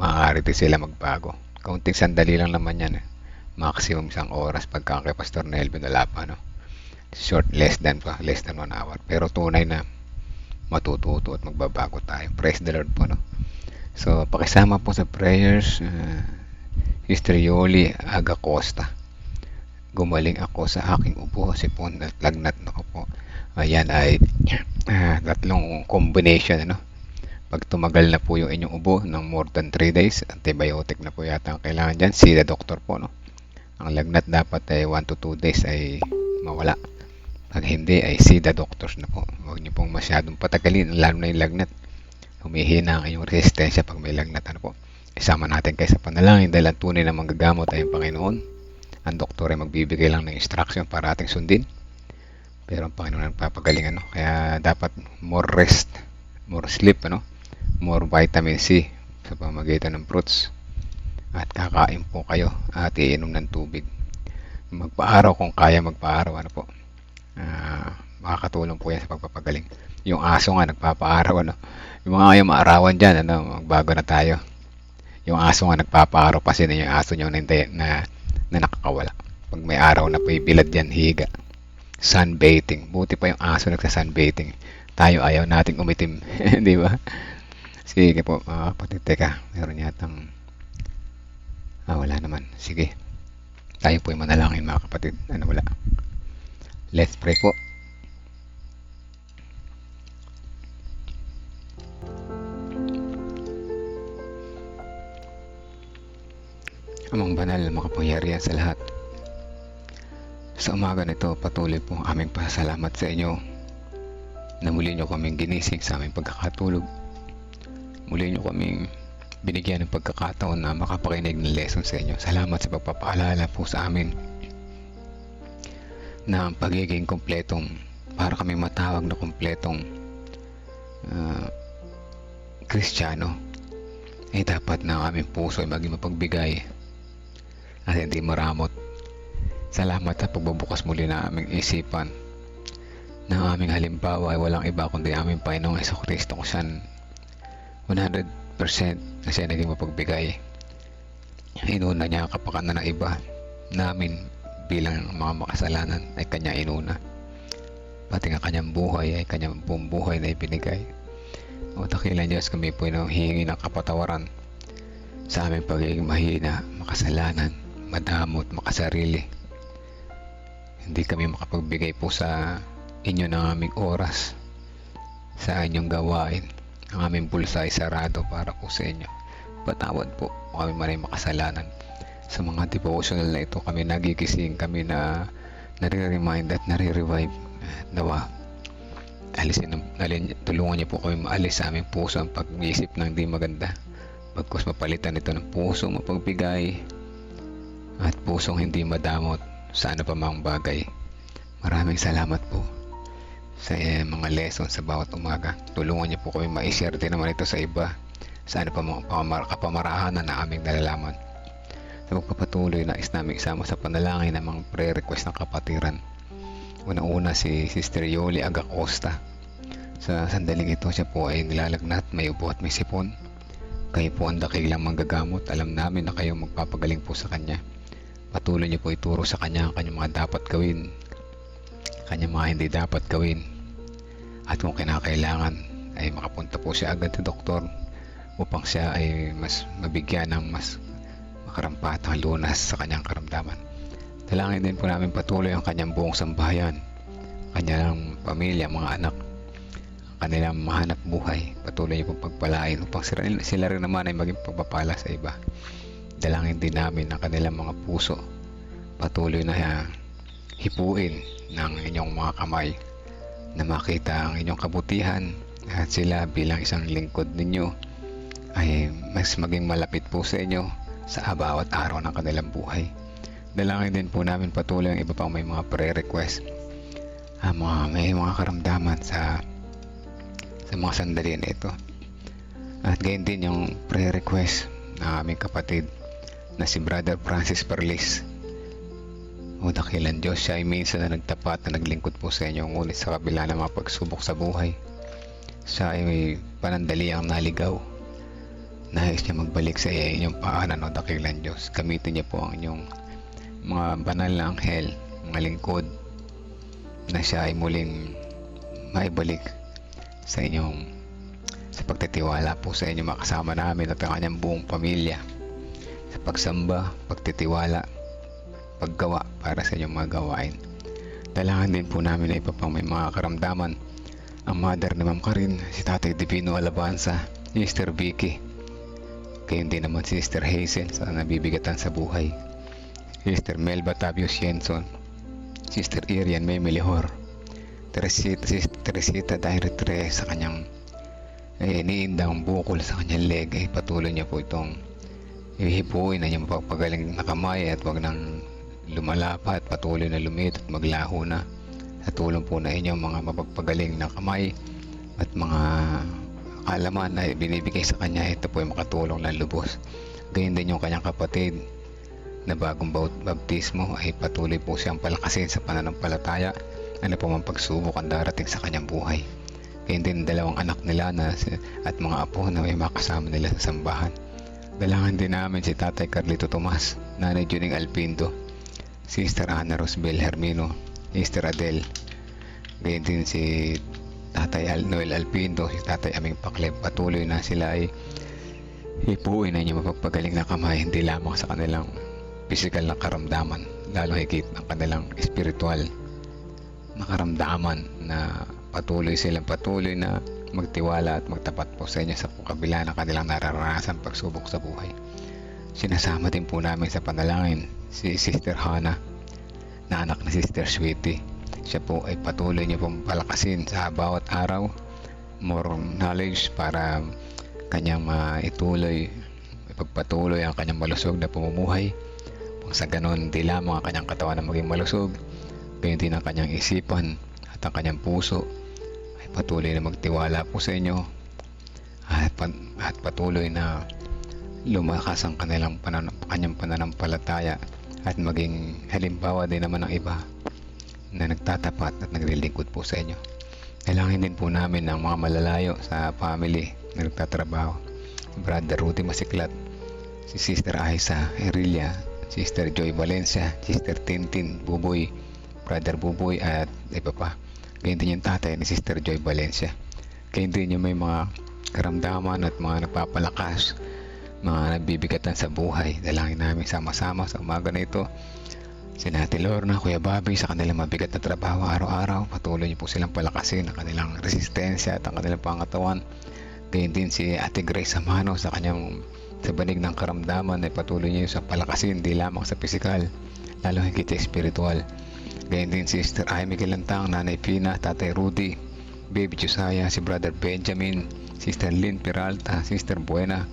Maaari din sila magbago. Kaunting sandali lang naman yan. Maximum 1 oras pagka kay Pastor Nelvin wala pa, no? Short, less than 1 hour. Pero tunay na matututo at magbabago tayo. Praise the Lord po, no? So, pakisama po sa prayers, Sister Yoli Agacosta. Gumaling ako sa aking ubo, sipon at lagnat. Nako po. Ayan ay tatlong combination, ano? Pag tumagal na po yung inyong ubo ng more than 3 days, antibiotic na po yata ang kailangan dyan. See the doctor po, no? Ang lagnat dapat ay 1 to 2 days ay mawala. Pag hindi ay see the doctors na po. Huwag niyo pong masyadong patagalin, lalo na yung lagnat. Humihina ang iyong resistensya pag may lagnat. Ano po? Isama natin kayo sa panalangin dahil ang tunay na manggagamot ay ang Panginoon. Ang doktor ay magbibigay lang ng instruction para ating sundin. Pero ang Panginoon ang papagaling, ano? Kaya dapat more rest, more sleep, ano? More vitamin C sa pamamagitan ng fruits. At kakain po kayo at iinom ng tubig. Magpaaraw kung kaya magpaaraw, ano po? Makakatulong po yan sa pagpapagaling. Yung aso nga nagpapaaraw, ano? Yung mga maarawan dyan, ano? Magbago na tayo. Yung aso nga nagpapaaraw kasi na yung aso nyo na nakakawala. Pag may araw na po bilad yan, higa. Sunbathing. Buti pa yung aso nagsa-sunbathing. Tayo ayaw nating umitim. Di ba? Sige po, mga kapatid. Teka, meron yatang wala naman. Sige. Tayo po yung manalangin, mga kapatid. Ano wala? Let's pray po. Amang banal, makapangyarihan sa lahat. Sa umaga nito, patuloy po aming pasalamat sa inyo na muli nyo kaming ginising sa aming pagkakatulog. Muli nyo kaming binigyan ng pagkakataon na makapakinig ng lesson sa inyo. Salamat sa pagpapaalala po sa amin na ang pagiging kompletong, para kami matawag na kompletong Kristiyano, ay dapat na ang aming puso ay maging mapagbigay at hindi maramot. Salamat sa pagbubukas muli na aming isipan na ang aming halimbawa ay walang iba kundi aming Panginoong Jesucristo, kung saan 100% na siya naging mapagbigay. Inuna niya ang kapakanan ng iba namin bilang mga makasalanan ay kanya inuna. Pati nga kanyang buhay ay kanyang buong buhay na ibinigay. O dakilang Diyos, kami po hihingi ng kapatawaran sa aming pagiging mahina, makasalanan, madamot, makasarili. Hindi kami makapagbigay po sa inyo ng aming oras sa inyong gawain. Ang aming bulsa ay sarado para po sa inyo. Patawad po kami maraming makasalanan. Sa mga devotional na ito kami nagigising, kami na nare-remind at nare-revive. Nawa, tulungan niyo po kami maalis sa aming puso ang pag-iisip ng di maganda. Pagkus mapalitan ito ng puso mapagbigay at pusong hindi madamot sa ano pa mang bagay. Maraming salamat po sa mga lesson sa bawat umaga. Tulungan niyo po kami ma-share din naman ito sa iba sa ano pa mga kapamarahanan na aming nalalaman. Sa pagpapatuloy na namin isama sa panalangin ng mga prayer request ng kapatiran. Una-una si Sister Yoli Agacosta. Sa sandaling ito siya po ay nilalagnat, may ubo at may sipon. Kayo po ang dakilang manggagamot. Alam namin na kayo magpapagaling po sa kanya. Patuloy niyo po ituro sa kanya ang kanyang mga dapat gawin, kanyang mga hindi dapat gawin. At kung kinakailangan ay makapunta po siya agad sa doktor upang siya ay mas mabigyan ng mas makarampatang lunas sa kanyang karamdaman. Dalangin din po namin patuloy ang kanyang buong sambahayan, kanyang pamilya, mga anak, ang kanilang mahanap buhay. Patuloy niyo pong pagpalain upang sila rin naman ay maging pagpapala sa iba. Dalangin din namin ang kanilang mga puso. Patuloy na hipuin ng inyong mga kamay na makita ang inyong kabutihan at sila bilang isang lingkod ninyo ay mas maging malapit po sa inyo sa bawat araw ng kanilang buhay. Dalangin din po namin patuloy ang iba pang may mga prayer request, may mga karamdaman sa mga sandali na ito. At gayon din yung prayer request ng aming kapatid na si Brother Francis Perlis. O dakilan Diyos, siya ay minsan na nagtapat na naglingkod po sa inyo, ngunit sa kabila ng mga pagsubok sa buhay, siya ay may panandaliang naligaw. Nais niya magbalik sa inyong paanan, o dakilan Diyos. Gamitin niya po ang inyong mga banal na anghel, mga lingkod, na siya ay muling maibalik sa inyong sa pagtitiwala po sa inyo, makasama namin at ang kanyang buong pamilya sa pagsamba, pagtitiwala, paggawa para sa inyong mga gawain. Dalangin din po namin na iba pang may mga karamdaman, ang mother ni Ma'am Karin, si Tatay Divino Alabanza, si Sister Vicky, gayon din naman si Sister Hazel sa nabibigatan sa buhay, Sister Melba Tabios Yenson, Sister Irian May Melihor, Teresita Dairitre sa kanyang iniindang bukol sa kanyang leg, ay patuloy niya po itong ihipuin na niya mapagpagaling na kamay at wag nang lumalapat, patuloy na lumit at maglaho na sa tulong po na inyong mga mapagpagaling na kamay at mga kaalaman na binibigay sa kanya. Ito po ay makatulong ng lubos. Gayon din yung kanyang kapatid na bagong baptismo, ay patuloy po siyang palakasin sa pananampalataya, ano po mang pagsubok ang darating sa kanyang buhay. Gayon din dalawang anak nila at mga apo na may makasama nila sa sambahan. Dalangin din namin si Tatay Carlito Tomas, Nanay Juning Alpindo, Sister Ana Rosbel Hermino, Sister Adele, gayon din si Tatay Noel Alpindo, si Tatay Aming Pakleb. Patuloy na sila ay hipuin na niyo mapagpagaling na kamay, hindi lamang sa kanilang physical na karamdaman, lalo higit ang kanilang spiritual na karamdaman, na patuloy na magtiwala at magtapat po sa inyo sa kabila ng kanilang nararanasan pagsubok sa buhay. Sinasama din po namin sa panalangin si Sister Hannah, na anak ni Sister Sweetie. Siya po ay patuloy niyo pong palakasin sa bawat araw, more knowledge para kanyang ipagpatuloy ang kanyang malusog na pamumuhay. Sa ganon, di lamang ang kanyang katawan na maging malusog, gayon din ang kanyang isipan at ang kanyang puso ay patuloy na magtiwala po sa inyo at patuloy na lumakas ang kanyang pananampalataya at maging halimbawa din naman ng iba na nagtatapat at naglilingkod po sa inyo. Kailangan din po namin ng mga malalayo sa family na nagtatrabaho, Brother Rudy Masiklat, si Sister Aisa Erilia, Sister Joy Valencia, Sister Tintin Buboy, Brother Buboy at iba pa. Gayon din yung tatay ni Sister Joy Valencia. Gayon din yung may mga karamdaman at mga nagpapalakas, mga nagbibigatan sa buhay. Dalangin namin sama-sama sa umaga na ito si Ate Lorna, Kuya Bobby sa kanilang mabigat na trabaho araw-araw. Patuloy niyo po silang palakasin ang kanilang resistensya at ang kanilang pangatawan. Gayon din si Ate Grace Amano sa kanyang sa banig ng karamdaman, ay patuloy niyo sa palakasin, di lamang sa pisikal, lalo higit sa espiritual. Gayon din Sister Amy Gilantang, Nanay Pina, Tatay Rudy, Baby Josiah, si Brother Benjamin, Sister Lynn Peralta, Sister Buena,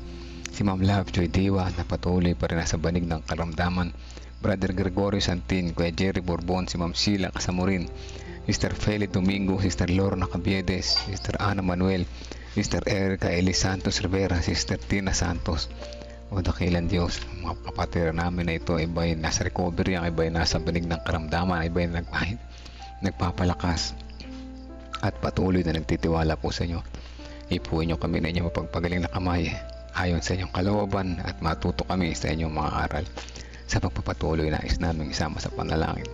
si Ma'am Love Joy Diwa na patuloy pa rin nasa banig ng karamdaman, Brother Gregorio Santin, Kuya Jerry Bourbon, si Ma'am Sheila Kasamurin, Sister Feli Domingo, Sister Lorna Cabiedes, Sister Ana Manuel, Sister Erica Eli Santos Rivera, Sister Tina Santos. O dakilan Diyos, mga kapatid namin na ito, iba yung nasa recovery, ang iba yung nasa banig ng karamdaman, iba yung nagpapalakas at patuloy na nagtitiwala po sa inyo. Ipuin nyo kami na inyong mapagpagaling na kamay ayon sa inyong kalooban at matuto kami sa inyong mga aral. Sa pagpapatuloy nais namin isama sa panalangin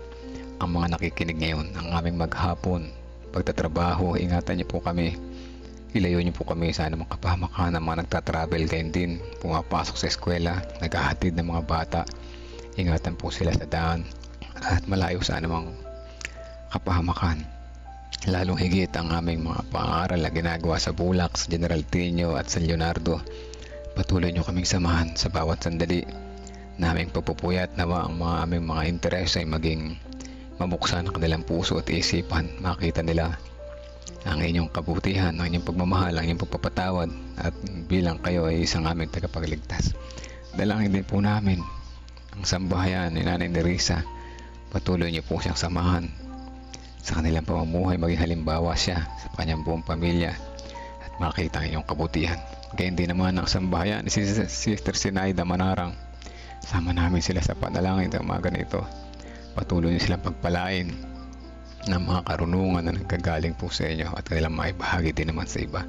ang mga nakikinig ngayon, ang aming maghapon, pagtatrabaho, ingatan niyo po kami. Ilayo niyo po kami sa anumang kapahamakan ng mga nagtatravel, gayon din pumapasok sa eskwela, naghahatid ng mga bata. Ingatan po sila sa daan at malayo sa anumang kapahamakan. Lalong higit ang aming mga pang-aaral na ginagawa sa Bulax, General Tino at San Leonardo. Patuloy niyo kaming samahan sa bawat sandali naming pagpupuyat nawa ang mga aming mga interes ay maging mabuksan ang kanilang puso at isipan, makita nila ang inyong kabutihan, ang inyong pagmamahal, ang inyong pagpapatawad at bilang kayo ay isang aming tagapagligtas. Dalangin din po namin ang sambahayan ni Nanay Nerissa. Patuloy niyo po siyang samahan sa kanilang pamumuhay, maging halimbawa siya sa kanyang buong pamilya at makita ang inyong kabutihan. Gayon din naman ang sambahayan ni Sister Sinaida Manarang. Sama namin sila sa panalangin ng mga ganito. Patuloy niyo silang pagpalain ng mga karunungan na nagkagaling po sa inyo at kanilang maibahagi din naman sa iba.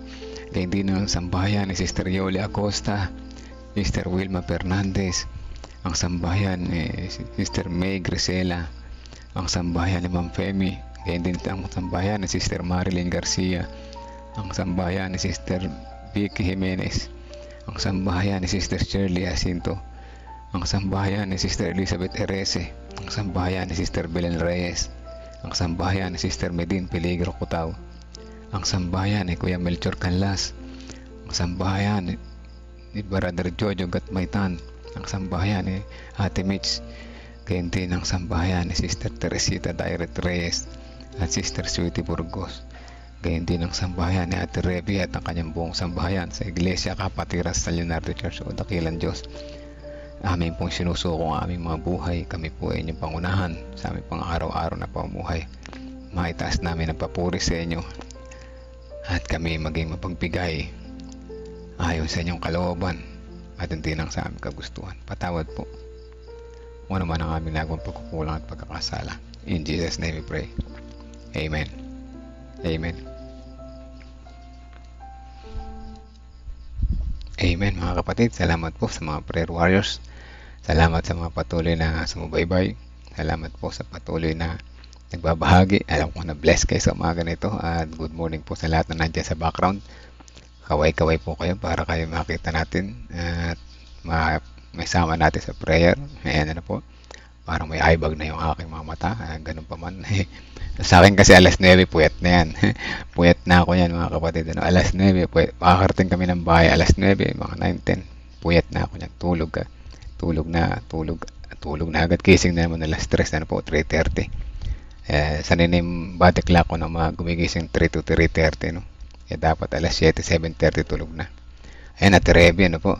Gayon din ang sambahayan ni Sister Yoli Acosta, Sister Wilma Fernandez, ang sambahayan ni Sister May Grisela, ang sambahayan ni Ma'am Femi, gayon din ang sambahayan ni Sister Marilyn Garcia, ang sambahayan ni Sister Vicky Jimenez, ang sambahayan ni Sister Shirley Jacinto, ang sambahayan ni Sister Elizabeth Erese, ang sambahayan ni Sister Belen Reyes, ang sambahayan ni Sister Medin Peligro Cutao, ang sambahayan ni Kuya Melchor Canlas, ang sambahayan ni Brother Jojo Gatmaitan, ang sambahayan ni Ate Mitch, gayon din ang sambahayan ni Sister Teresita Dairet Reyes at Sister Sweetie Burgos, gayon din ang sambahayan ni Ate Revi at ang kanyang buong sambahayan sa Iglesia Kapatiras San Leonardo Church o Dakilan Diyos. Amin pong sinusuko ang aming mga buhay. Kami po ay inyong pangunahan sa aming pang araw-araw na pamumuhay. Maitaas namin ang papuri sa inyo at kami maging mapagbigay ayon sa inyong kalooban at hindi lang sa aming kagustuhan. Patawad po kung ano man ang aming nagawang pagkukulang at pagkakasala. In Jesus' name we pray. Amen. Amen. Amen mga kapatid. Salamat po sa mga prayer warriors. Salamat sa mga patuloy na sumubaybay. Salamat po sa patuloy na nagbabahagi. Alam ko na bless kayo sa umaga nito. At good morning po sa lahat na nandiyan sa background. Kaway-kaway po kayo para kayo makita natin. At may sama natin sa prayer. Ayan na po. Parang may eyebag na yung aking mga mata. Ganun pa man. Sa akin kasi alas 9, puyat na yan. Puyat na ako yan mga kapatid. Alas 9, makakarating kami ng bahay. Alas 9, mga 9-10. Puyat na ako yan. Tulog na agad. Kising na naman alas 3, ano po, 3:30. Saninim body clock ko na mga gumigising 3 to 3:30, no? Dapat alas 7, 7:30 tulog na. Ayan, Ate Revi, ano po?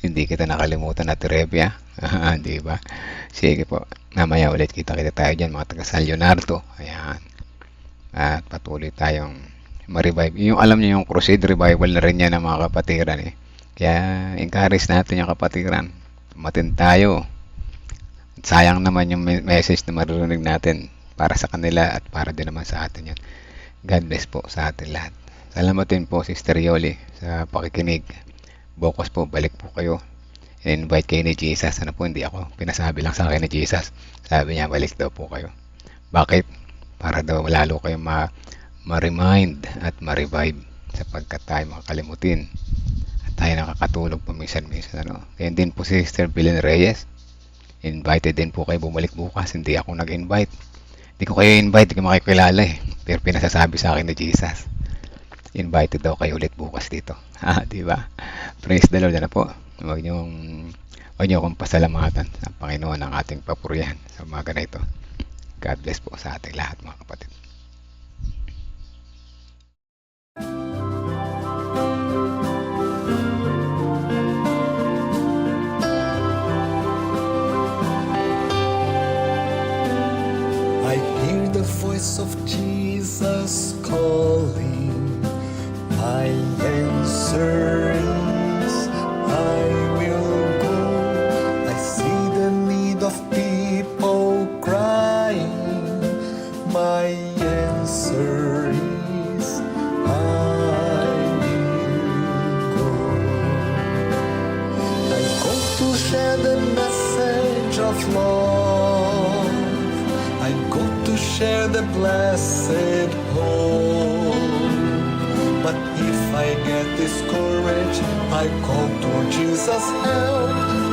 Hindi kita nakalimutan, Ate Revi, ha? Di ba? Sige po. Mamaya ulit kita-kita tayo dyan, mga taga San Leonardo. Ayan. At patuloy tayong ma-revive. Yung alam niyo yung crusade revival na rin yan ng mga kapatiran, eh. Kaya encourage natin yung kapatiran. Matin tayo. Sayang naman yung message na maririnig natin para sa kanila at para din naman sa atin yan. God bless po sa atin lahat. Salamat din po Sister Yoli sa pakikinig. Bukas po, balik po kayo. In-invite kayo ni Jesus. Ano po, hindi ako. Pinasabi lang sa akin ni Jesus. Sabi niya, balik daw po kayo. Bakit? Para daw lalo kayo ma-remind at ma-revive sapagkat tayo makakalimutin. Tayo nakakatulog paminsan-minsan, ano. Kaya din po si Sister Belen Reyes, invited din po kayo bumalik bukas. Hindi ako nag-invite. Hindi ko kayo invite, hindi ko makikilala eh. Pero pinasasabi sa akin ni Jesus, invited daw kayo ulit bukas dito. Di ba? Praise the Lord, ano po. Huwag niyo akong pasalamatan sa Panginoon ang ating papurihan sa umaga na ito. God bless po sa ating lahat mga kapatid. I hear the voice of Jesus calling. My answer is, I will go. I see the need of people crying. My answer is, I will go. I go to share the message of love. I go to share the blessed hope. But if I get discouraged, I call to Jesus' help.